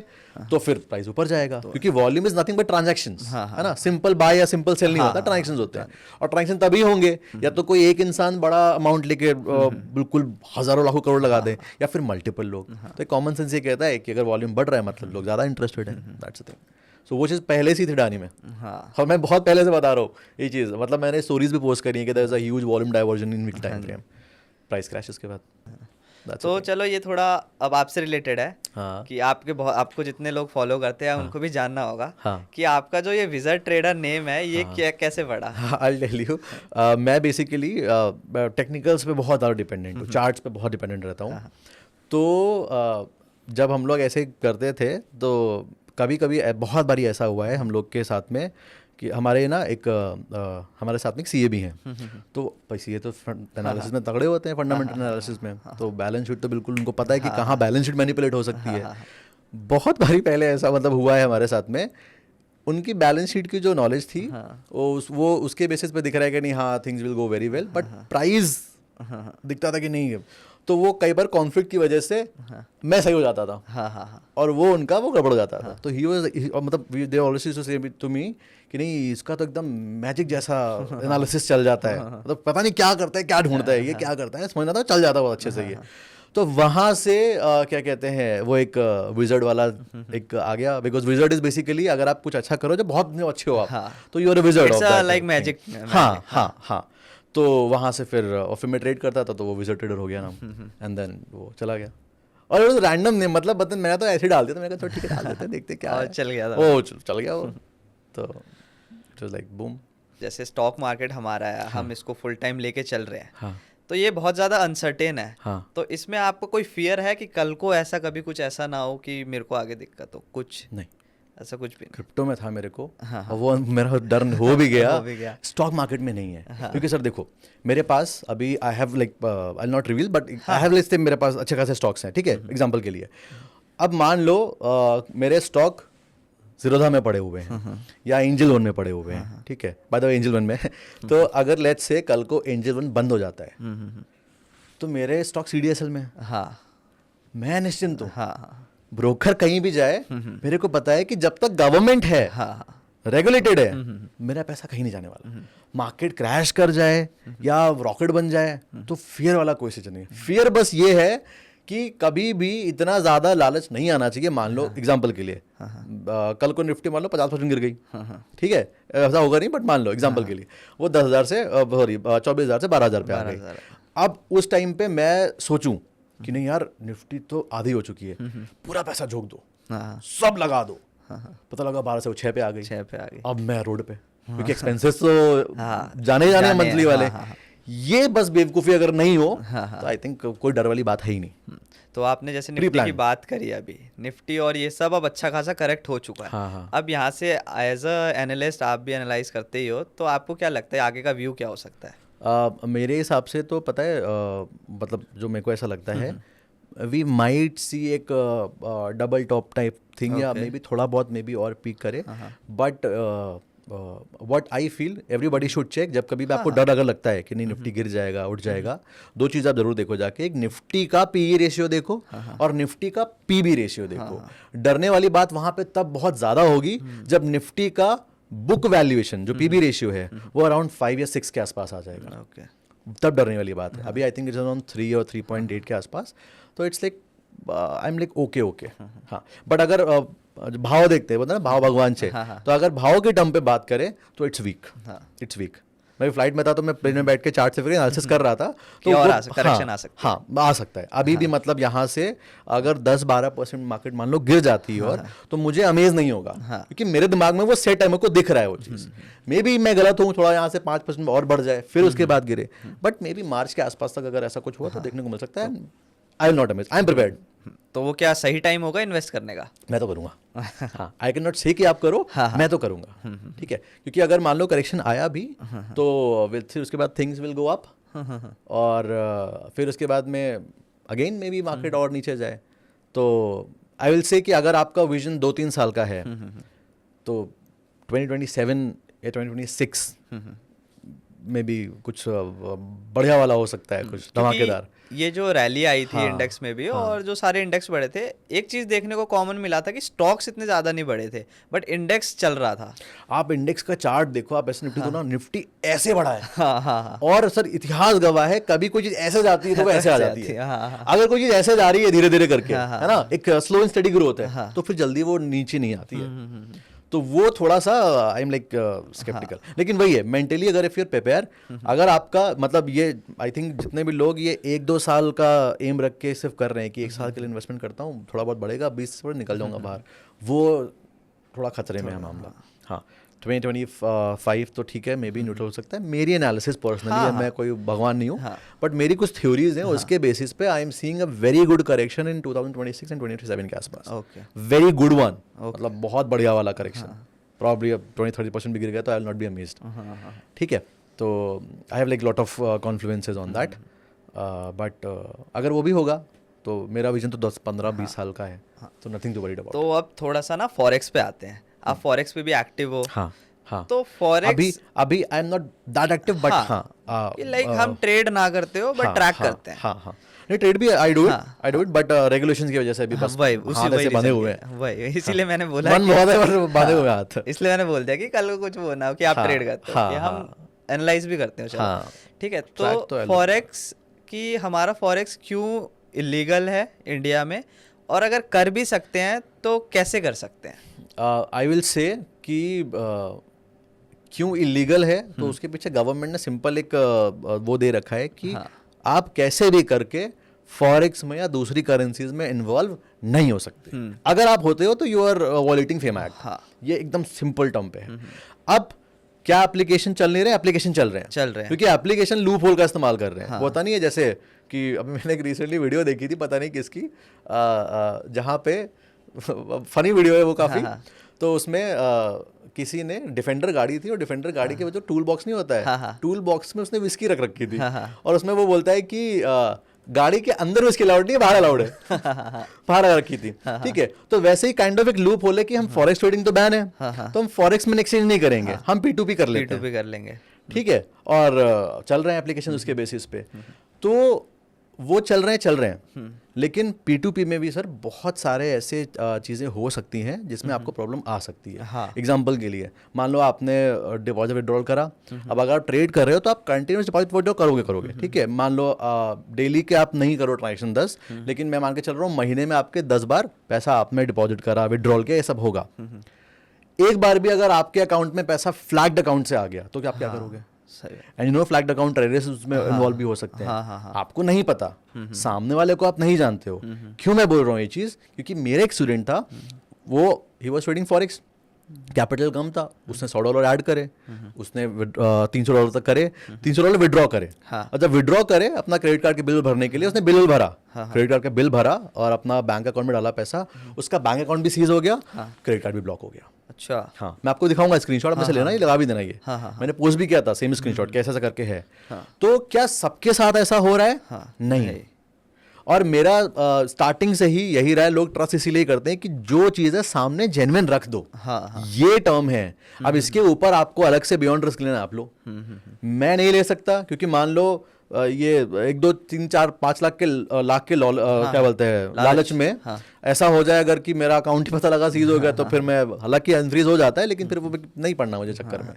तो फिर प्राइस ऊपर जाएगा, क्योंकि volume is nothing but transactions, है ना। सिंपल बाय या सिंपल सेल नहीं होता, ट्रांजैक्शंस होते हैं, और ट्रांजैक्शन तभी होंगे या तो कोई एक इंसान बड़ा अमाउंट लेके बिल्कुल हजारों लाखों करोड़ लगा दे, या फिर मल्टीपल लोग। तो कॉमन सेंस ये कहता है कि अगर वॉल्यूम बढ़ रहा है मतलब लोग ज्यादा इंटरेस्टेड है, दैट्स द थिंग। सो वो चीज़ पहले से थी डानी में, और मैं बहुत पहले से बता रहा हूँ ये चीज़, मतलब मैंने स्टोरीज भी पोस्ट करी है कि there is a huge volume divergence in week time frame, price crashes के बाद। तो चलो ये थोड़ा अब आपसे रिलेटेड है हाँ। कि आपको जितने लोग फॉलो करते हैं उनको भी जानना होगा हाँ। कि आपका जो ये विजर्ड ट्रेडर नेम है ये क्या कैसे बढ़ा। आई टेल यू, मैं बेसिकली टेक्निकल्स पे बहुत ज़्यादा डिपेंडेंट हूँ, चार्ट्स पे बहुत डिपेंडेंट रहता हूँ। तो जब हम लोग ऐसे करते थे तो कभी कभी बहुत बारी ऐसा हुआ है हम लोग के साथ में कि हमारे ना एक हमारे साथ में एक सीए भी हैं, तो भाई सीए तो एनालिसिस में तगड़े होते हैं, फंडामेंटल एनालिसिस में, तो बैलेंस शीट तो बिल्कुल उनको पता है कि कहाँ बैलेंस शीट मैनिपुलेट हो सकती है। बहुत बारी पहले ऐसा मतलब हुआ है हमारे साथ में, उनकी बैलेंस शीट की जो नॉलेज थी वो उसके बेसिस पे दिख रहा है कि नहीं हाँ things will go very well, but price दिखता था कि नहीं है। तो वो कई बार कॉन्फ्लिक्ट की वजह से मैं सही हो जाता था और वो उनका वो गड़बड़ जाता था। तो ही वाज मतलब दे ऑलवेज यूज्ड टू से टू मी कि नहीं इसका तो एकदम मैजिक जैसा एनालिसिस चल जाता है, मतलब पता नहीं क्या करता है, क्या ढूंढता है, ये क्या करता है, समझना था, चल जाता है बहुत अच्छे से ये। तो वहाँ से क्या कहते हैं वो एक विजर्ड वाला एक आ गया, बिकॉज विजर्ड इज बेसिकली अगर आप कुछ अच्छा करो जो बहुत अच्छे हो आप, तो you are a wizard of that, like magic. हाँ। तो वहाँ से फिर मैं ट्रेड करता था तो वो विजर्ड ट्रेडर हो गया नाम, एंड देन वो चला गया। और वो रैंडम नेम, मतलब बता मैं तो ऐसे डाल दिया था, मैंने कहा ठीक है डाल देते हैं देखते क्या है, चल गया था वो चल गया वो। तो इट वाज लाइक बूम। जैसे स्टॉक मार्केट हमारा है, हम इसको फुल टाइम लेके चल रहे हैं, हाँ। तो ये बहुत ज़्यादा अनसर्टेन है। हाँ। तो इसमें आपको कोई फियर है कि कल को ऐसा कभी कुछ ऐसा ना हो कि मेरे को आगे दिक्कत हो? कुछ नहीं, ऐसा कुछ भी नहीं। क्रिप्टो में था मेरे को, और वो मेरा डर हो भी गया, हो भी गया। स्टॉक मार्केट में नहीं है। क्योंकि सर देखो मेरे पास अभी आई have like I not reveal but I have list, मेरे पास अच्छे खासे स्टॉक्स हैं, ठीक है, एग्जांपल के लिए। अब मान लो मेरे स्टॉक जीरोधा में पड़े हुए हैं या एंजल वन में पड़े हुए हैं, ठीक है, by the way angel one में तो अगर लेट्स से कल को एंजल वन बंद हो जाता है तो मेरे स्टॉक सीडीएसएल में, मैं निश्चिंत हूँ। ब्रोकर कहीं भी जाए मेरे को पता है कि जब तक गवर्नमेंट है, रेगुलेटेड है, मेरा पैसा कहीं नहीं जाने वाला। मार्केट क्रैश कर जाए या रॉकेट बन जाए तो फियर वाला कोई सिचुएशन नहीं है। फियर बस ये है कि कभी भी इतना ज्यादा लालच नहीं आना चाहिए। मान लो एग्जांपल के लिए कल को निफ्टी मान लो 50% गिर गई, ठीक है, ऐसा होगा नहीं बट मान लो एग्जांपल के लिए वो 10,000 से सॉरी 24,000 से 12,000 पे आ गई। अब उस टाइम पे मैं सोचूं कि नहीं यार निफ्टी तो आधी हो चुकी है, पूरा पैसा झोंक दो, सब लगा दो, पता लगा 12 से वो 6 पे आ गई। अब मैं रोड पे, क्योंकि एक्सपेंसेस तो जाने मंथली वाले। ये बस बेवकूफ़ी अगर नहीं हो तो आई थिंक कोई डर वाली बात है ही नहीं। तो आपने जैसे निफ्टी की बात करी, अभी निफ्टी और ये सब अब अच्छा खासा करेक्ट हो चुका है। अब यहाँ से एज अ एनालिस्ट आप भी एनालाइज करते ही हो, तो आपको क्या लगता है आगे का व्यू क्या हो सकता है? मेरे हिसाब से तो पता है मतलब जो मेरे को ऐसा लगता है वी माइट सी एक डबल टॉप टाइप थिंग, या मे बी थोड़ा बहुत मे बी और पीक करे, but what I feel everybody should check. जब कभी भी आपको डर अगर लगता है कि नहीं निफ्टी गिर जाएगा उठ जाएगा, दो चीज़ आप जरूर देखो जाके, एक निफ्टी का पीई रेशियो देखो और निफ्टी का पीबी रेशियो देखो। डरने वाली बात वहां पे तब बहुत ज़्यादा होगी जब निफ्टी का बुक वैल्यूएशन जो पीबी रेशियो है वो अराउंड 5 या 6 के आसपास आ जाएगा, तब डरने वाली बात है। अभी आई थिंक इट्स अराउंड 3 और 3.8 के आसपास, तो it's like I am like okay. हाँ, बट अगर भाव देखते हैं बोलते हैं ना भाव भगवान से, तो अगर भाव के टर्म पे बात करें तो इट्स वीक। मैं फ्लाइट में था तो मैं प्लेन में बैठ के चार्ट से फिर एनालिसिस कर रहा था, तो करेक्शन आ सकता है। हाँ आ सकता है अभी भी, मतलब यहाँ से अगर 10-12% मार्केट मान लो गिर जाती है और तो मुझे अमेज नहीं होगा, क्योंकि मेरे दिमाग में वो सेट है, मेरे को दिख रहा है वो चीज़। मे बी मैं गलत हूँ, थोड़ा यहाँ से 5% और बढ़ जाए फिर उसके बाद गिरे, बट मे बी मार्च के आसपास तक अगर ऐसा कुछ हुआ तो देखने को मिल सकता है। आई will not amaze, I am prepared. तो वो क्या सही टाइम होगा इन्वेस्ट करने का? मैं तो करूँगा। हाँ, आई कैन नॉट से कि आप करो, मैं तो करूँगा, ठीक है, क्योंकि अगर मान लो करेक्शन आया भी तो फिर उसके बाद थिंग्स विल गो अप, और फिर उसके बाद में अगेन मे बी मार्केट और नीचे जाए। तो आई विल से कि अगर आपका विजन 2-3 साल का है तो 2027 या 2026 में भी कुछ बढ़िया वाला हो सकता है, कुछ धमाकेदार। ये जो रैली आई थी इंडेक्स में भी और जो सारे इंडेक्स बढ़े थे, एक चीज देखने को कॉमन मिला था कि स्टॉक्स इतने ज्यादा नहीं बढ़े थे बट इंडेक्स चल रहा था। आप इंडेक्स का चार्ट देखो, आप ऐसे निफ्टी को ना, निफ्टी ऐसे बढ़ा है। हाँ। और सर इतिहास गवाह है, कभी कोई चीज ऐसे जाती है तो वो ऐसे आ जाती है। हाँ। अगर कोई चीज ऐसे जा रही है धीरे धीरे करके, है ना, एक स्लो एंड स्टडी ग्रोथ है, तो फिर जल्दी वो नीचे नहीं आती है। तो वो थोड़ा सा आई एम लाइक स्केप्टिकल। लेकिन वही है, मेंटली अगर इफ यूर प्रिपेयर, अगर आपका मतलब ये आई थिंक जितने भी लोग ये 1-2 साल का एम रख के सिर्फ कर रहे हैं कि 1 साल के लिए इन्वेस्टमेंट करता हूँ, थोड़ा बहुत बढ़ेगा, 20 से निकल जाऊंगा बाहर, वो थोड़ा खतरे में है मामला। हाँ, 2025 तो ठीक है, मे बी न्यूट्रल हो सकता है, मेरी एनालिसिस पर्सनली, मैं कोई भगवान नहीं हूँ, बट मेरी कुछ थ्योरीज हैं, उसके बेसिस पे I am seeing a very good correction in 2026 and 2027 के आसपास। वेरी गुड वन, मतलब बहुत बढ़िया वाला करेक्शन। प्रॉब्ली अब 20-30% भी गिर गया तो I will not be amazed. ठीक है, तो I have like lot of confluences on that, but अगर वो भी होगा तो मेरा विजन तो 10-15-20 साल का है, तो नथिंग टू वरीड अबाउट। तो अब थोड़ा सा ना फॉरेक्स पे आते हैं। आप फॉरेक्स पे भी एक्टिव हो? हाँ। तो फॉरेक्स अभी I am not that active, but like हम ट्रेड ना करते हो बट ट्रैक करते हैं। हाँ, नहीं ट्रेड भी I do it, but regulations की वजह से अभी बस हाथ ऐसे बंधे हुए हैं। वही इसीलिए मैंने बोला मन बहुत है पर बांधे हुए हाथ, इसलिए मैंने बोल दिया कि कल को कुछ वो ना हो कि आप ट्रेड करते हो, कि हम एनालाइज भी करते हो। चलो ठीक है, तो फॉरेक्स की, हमारा फॉरेक्स क्यों इलीगल है इंडिया में, और अगर कर भी सकते हैं तो कैसे कर सकते हैं? आई विल से कि क्यों इलीगल है, तो उसके पीछे गवर्नमेंट ने सिंपल एक वो दे रखा है कि आप कैसे भी करके फॉरेक्स में या दूसरी करेंसीज में इन्वॉल्व नहीं हो सकते। अगर आप होते हो तो you are violating FEMA act. ये एकदम सिंपल टर्म पे है। अब क्या एप्लीकेशन चल नहीं रहे? एप्लीकेशन चल रहे हैं क्योंकि एप्लीकेशन लूप होल का इस्तेमाल कर रहे हैं। वो होता नहीं है जैसे कि अभी मैंने एक रिसेंटली वीडियो देखी थी, पता नहीं किसकी, जहाँ पे फनी वीडियो है वो काफ़ी। तो उसमें किसी ने डिफेंडर गाड़ी थी और डिफेंडर गाड़ी के वो जो टूल बॉक्स नहीं होता है, टूल बॉक्स में उसने विस्की रख रखी थी, और उसमें वो बोलता है कि गाड़ी के अंदर विस्की अलाउड नहीं है, बाहर अलाउड है। बाहर रखी थी। ठीक है, तो वैसे ही काइंड ऑफ एक लूप होल है कि हम फॉरेक्स ट्रेडिंग तो बैन है, तो हम फॉरेक्स में एक्सचेंज नहीं करेंगे, हम P2P कर लेते हैं। P2P कर लेंगे। ठीक है, और चल रहे हैं एप्लीकेशन उसके बेसिस पे, तो वो चल रहे हैं। लेकिन P2P में भी सर बहुत सारे ऐसे चीज़ें हो सकती हैं जिसमें आपको प्रॉब्लम आ सकती है। एग्जांपल के लिए मान लो आपने डिपॉजिट विड्रॉल करा, अब अगर आप ट्रेड कर रहे हो तो आप कंटिन्यूस डिपॉजिट विड्रॉल करोगे। ठीक है, मान लो डेली के आप नहीं करो ट्रांजेक्शन 10, लेकिन मैं मान के चल रहा हूँ महीने में आपके 10 बार पैसा आपने डिपॉजिट करा, विड्रॉल किया, ये सब होगा। एक बार भी अगर आपके अकाउंट में पैसा फ्लैग्ड अकाउंट से आ गया तो आप क्या करोगे? And you know flagged account terrorist उसमें इन्वॉल्व भी हो सकते हैं। आपको नहीं पता, सामने वाले को आप नहीं जानते हो। क्यों मैं बोल रहा हूँ ये चीज़? क्योंकि मेरा एक स्टूडेंट था, वो he was trading forex, capital कम था, उसने $100 ऐड करे, उसने $300 तक करे, $300 विड्रॉ करे। और जब विड्रॉ करे अपना क्रेडिट कार्ड के बिल भरने के लिए, उसने बिल भरा, क्रेडिट कार्ड का बिल भरा और अपना बैंक अकाउंट में डाला पैसा, उसका बैंक अकाउंट भी सीज हो गया, क्रेडिट कार्ड भी ब्लॉक हो गया। अच्छा, हाँ, मैं आपको दिखाऊंगा स्क्रीनशॉट, आपने से लेना, ये लगा भी देना। ये मैंने पोस्ट भी किया था सेम स्क्रीनशॉट, कैसे ऐसा करके है। तो क्या सबके साथ ऐसा हो रहा है? नहीं। और मेरा स्टार्टिंग से ही यही रहा है, लोग ट्रस्ट इसीलिए करते हैं कि जो चीज़ है सामने जेन्युइन रख दो। ये टर्म है। अब इसके ऊपर आपको अलग से बियॉन्ड रिस्क लेना आप लो, मैं नहीं ले सकता, क्योंकि मान लो ये 1, 2, 3, 4, 5 लाख के क्या बोलते हैं लालच में ऐसा हो जाए अगर कि मेरा अकाउंट ही पता लगा सीज हो गया, तो फिर मैं, हालांकि अनफ्रीज हो जाता है लेकिन फिर वो नहीं पड़ना मुझे चक्कर में,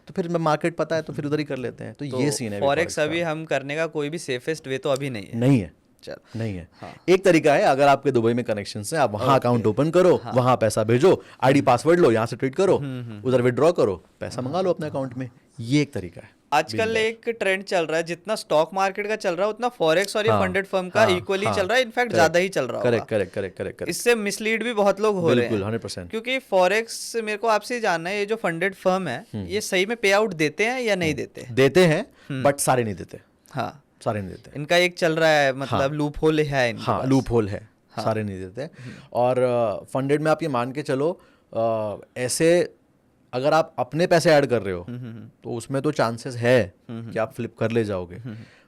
तो फिर मैं मार्केट पता है तो फिर उधर ही कर लेते हैं। तो ये सीन है फॉरेक्स। अभी हम करने का कोई भी सेफेस्ट वे तो अभी नहीं है। नहीं है। एक तरीका है, अगर आपके दुबई में कनेक्शन है, आप वहां अकाउंट ओपन करो, वहां पैसा भेजो, आईडी पासवर्ड लो, यहाँ से ट्रेड करो, उधर विड्रॉ करो, पैसा मंगा लो अपने अकाउंट में। ये एक तरीका है। आजकल एक ट्रेंड चल रहा है, जितना स्टॉक मार्केट का चल रहा है उतना फॉरेक्स और ये फंडेड फर्म का इक्वली चल रहा है, इनफैक्ट ज्यादा ही चल रहा है। करेक्ट। इससे मिसलीड भी बहुत लोग हो रहे हैं। 100%। क्योंकि फॉरेक्स, मेरे को आपसे जानना है, ये जो फंडेड फर्म है ये सही में पे आउट देते हैं या नहीं देते? देते हैं, बट सारे नहीं देते। हाँ, सारे नहीं देते। इनका एक चल रहा है, मतलब लूप होल है इनके पास। लूप होल है, सारे नहीं देते। और फंडेड में आप ये मान के चलो, ऐसे अगर आप अपने पैसे ऐड कर रहे हो तो उसमें तो चांसेस है कि आप फ्लिप कर ले जाओगे,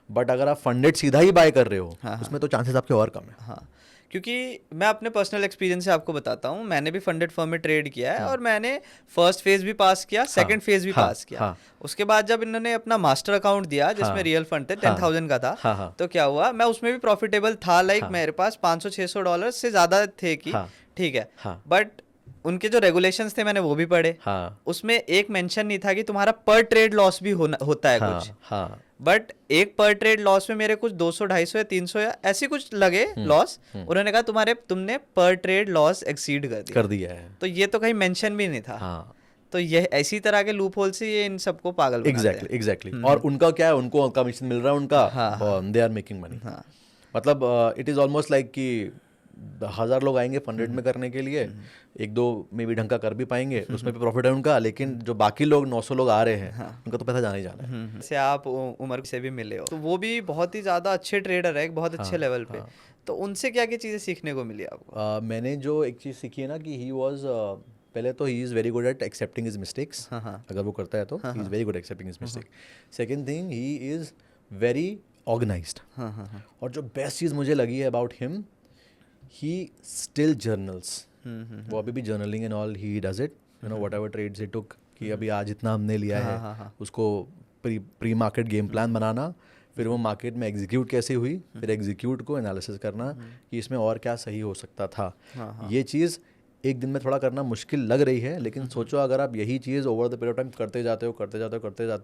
बट अगर आप फंडेड सीधा ही बाय कर रहे हो उसमें तो चांसेस आपके और कम है। हाँ, क्योंकि मैं अपने पर्सनल एक्सपीरियंस से आपको बताता हूँ, मैंने भी फंडेड फर्म में ट्रेड किया है और मैंने फर्स्ट फेज भी पास किया, सेकंड फेज भी पास किया। उसके बाद जब इन्होंने अपना मास्टर अकाउंट दिया जिसमें रियल फंड थे 10,000 का था, तो क्या हुआ, मैं उसमें भी प्रॉफिटेबल था, लाइक मेरे पास $500-600 से ज्यादा थे कि ठीक है, बट उनके जो रेगुलेशंस थे मैंने वो भी पढ़े, उसमें एक मेंशन नहीं था कि तुम्हारा पर ट्रेड लॉस भी होता है कुछ, बट एक पर ट्रेड लॉस में मेरे कुछ 200, 250 या 300 या ऐसी कुछ लगे लॉस। उन्होंने कहा तुमने पर ट्रेड लॉस एक्सीड कर दिया है, तो ये तो कहीं मेंशन भी नहीं था। तो ये ऐसी तरह के लूप होल से ये इन सबको पागल बनाते हैं। एग्जैक्टली। और उनका क्या है, उनको कमीशन मिल रहा है उनका, दे आर मेकिंग मनी। मतलब इट इज ऑलमोस्ट लाइक कि 1,000 लोग आएंगे फंडेड में करने के लिए, एक दो में भी ढंग का कर भी पाएंगे, उसमें भी प्रॉफिट है उनका, लेकिन जो बाकी लोग 900 लोग आ रहे हैं उनका तो पैसा जाना ही जाना है। जैसे आप उमर से भी मिले हो, तो वो भी बहुत ही ज़्यादा अच्छे ट्रेडर है, बहुत अच्छे लेवल पे, तो उनसे क्या क्या चीज़ें सीखने को मिली आपको? मैंने जो एक चीज़ सीखी है ना कि ही वॉज, पहले तो he is very good at accepting his mistakes, अगर वो करता है तो he is very good accepting his mistake. Second thing, he is very organised, और जो बेस्ट चीज़ मुझे लगी है about him, he still journals, वो अभी भी journaling and all he does it, you know, whatever trades he took, कि अभी आज इतना हमने लिया है, उसको प्री मार्केट गेम प्लान बनाना, फिर वो मार्केट में एग्जीक्यूट कैसे हुई, फिर एग्जीक्यूट को एनालिसिस करना कि इसमें और क्या सही हो सकता था। ये चीज़ एक दिन में थोड़ा करना मुश्किल लग रही है, लेकिन सोचो अगर आप यही चीज़ over the period of time करते जाते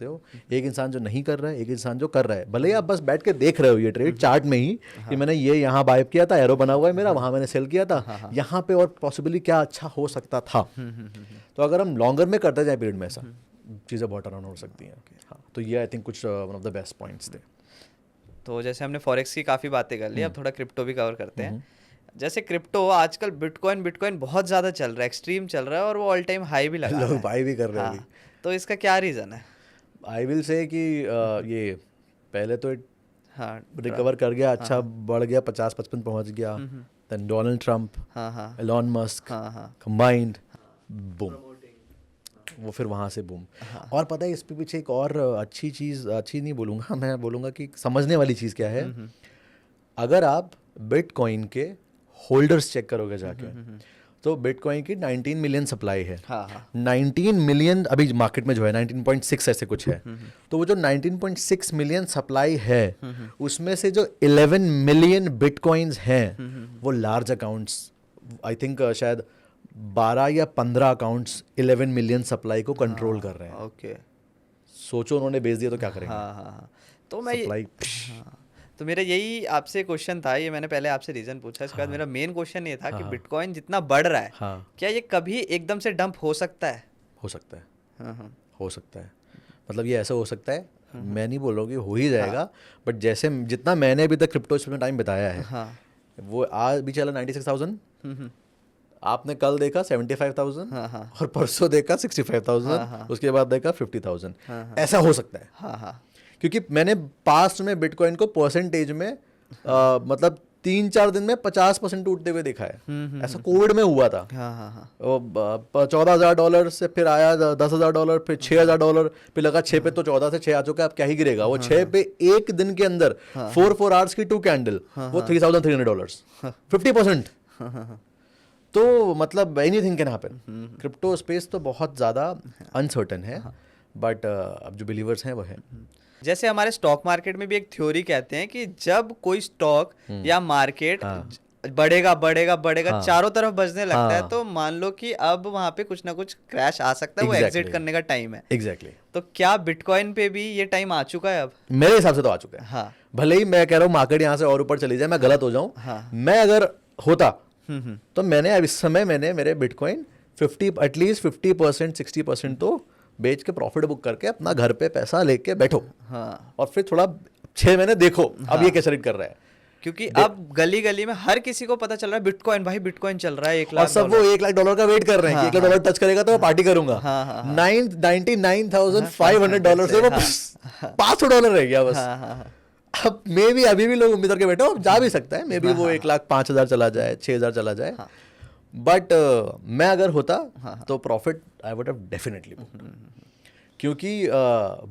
हो, एक इंसान जो नहीं कर रहा है, एक इंसान जो कर रहा है, भले ही आप बस बैठ के देख रहे हो ये ट्रेड चार्ट में ही कि मैंने ये यहाँ बाय किया था, एरो बना हुआ है मेरा, वहाँ मैंने सेल किया था, यहाँ पे और पॉसिबली क्या अच्छा हो सकता था। तो अगर हम लॉन्गर में करते जाए पीरियड में, ऐसा चीज़ें बहुत टर्न हो सकती हैं। हाँ, तो ये आई थिंक कुछ one of the best points थे। तो जैसे हमने फॉरेक्स की काफ़ी बातें कर ली, अब थोड़ा क्रिप्टो भी कवर करते हैं। जैसे क्रिप्टो आजकल बिटकॉइन बहुत ज़्यादा चल रहा है, एक्सट्रीम चल रहा है, और वो ऑल टाइम हाई भी लगा लोग बाय भी कर रहे हैं। तो इसका क्या रीज़न है? आई विल से कि ये पहले तो रिकवर कर गया, अच्छा बढ़ गया, 50-55 पहुंच गया, then Donald Trump, Elon Musk combined, boom, वो फिर वहाँ से बूम। और पता है इस पे पीछे एक और अच्छी चीज़, अच्छी नहीं बोलूँगा मैं, बोलूँगा कि समझने वाली चीज़ क्या है। अगर आप बिटकॉइन के होल्डर्स चेक करोगे जाके, तो बिटकॉइन की 19 मिलियन सप्लाई है। 19 मिलियन अभी मार्केट में जो है 19.6 ऐसे कुछ है। तो वो जो 19.6 मिलियन सप्लाई है, उसमें से जो 11 मिलियन बिटकॉइंस हैं वो लार्ज अकाउंट्स, आई थिंक शायद 12 या 15 अकाउंट्स 11 मिलियन सप्लाई को कंट्रोल कर रहे हैं। ओके, सोचो उन्होंने बेच दिया तो क्या करेंगे। तो मैं तो मेरा यही आपसे क्वेश्चन था, ये मैंने पहले आपसे रीजन पूछा, इसके बाद मेरा मेन क्वेश्चन ये था कि बिटकॉइन जितना बढ़ रहा है, क्या ये कभी एकदम से डंप हो सकता है? हो सकता है, हो सकता है। मतलब ये ऐसा हो सकता है, मैं नहीं बोल रहा हूँ कि हो ही जाएगा, बट जैसे जितना मैंने अभी तक क्रिप्टो में टाइम बिताया है, वो आज भी चला 96,000, आपने कल देखा 75,000, और परसों देखा 65,000, उसके बाद देखा 50,000। ऐसा हो सकता है, क्योंकि मैंने पास्ट में बिटकॉइन को परसेंटेज में मतलब 3-4 दिन में 50% टूटते हुए देखा है। ऐसा कोविड में हुआ था। $14,000 से फिर आया $10,000, फिर $6,000, फिर लगा 6 पे, तो 14 से 6 आ चुका है, अब क्या ही गिरेगा। वो 6 पे एक दिन के अंदर 4 आवर्स की 2 कैंडल, वो $3,300, 50%। तो मतलब anything can happen. Crypto space तो बहुत ज़्यादा अनसर्टन है, बट अब जो बिलीवर्स हैं वो है। जैसे हमारे स्टॉक मार्केट में भी एक थ्योरी कहते हैं कि जब कोई स्टॉक या मार्केट बढ़ेगा चारों तरफ बजने लगता है, तो मान लो कि अब वहां पे कुछ ना कुछ क्रैश आ सकता है, वो एग्जिट करने का टाइम है। एग्जैक्टली। तो क्या बिटकॉइन पे भी ये टाइम आ चुका है अब? मेरे हिसाब से तो आ चुका है। भले ही मैं कह रहा हूँ मार्केट यहाँ से और ऊपर चली जाए, मैं गलत हो जाऊँ, मैं अगर होता तो मैंने अब इस समय मेरे बिटकॉइन 50% 60% तो बेच के प्रॉफिट बुक करके अपना घर पे पैसा लेके बैठो, और फिर थोड़ा 6 महीने देखो अब ये कैसे रीड कर रहा है। क्योंकि अब गली गली में हर किसी को पता चल रहा है बिटकॉइन, भाई बिटकॉइन चल रहा है, 1 लाख, और सब वो $1 का वेट कर रहे हैं कि $1 टच करेगा तो मैं पार्टी करूंगा। $99,500 से वो $500 रह गया बस। अब मे भी अभी भी लोग उम्मीद करके बैठो, अब जा भी सकता है, मे बी वो 1,05,000 चला जाए, 6,000 चला जाए, बट मैं अगर होता तो profit I would have definitely booked, क्योंकि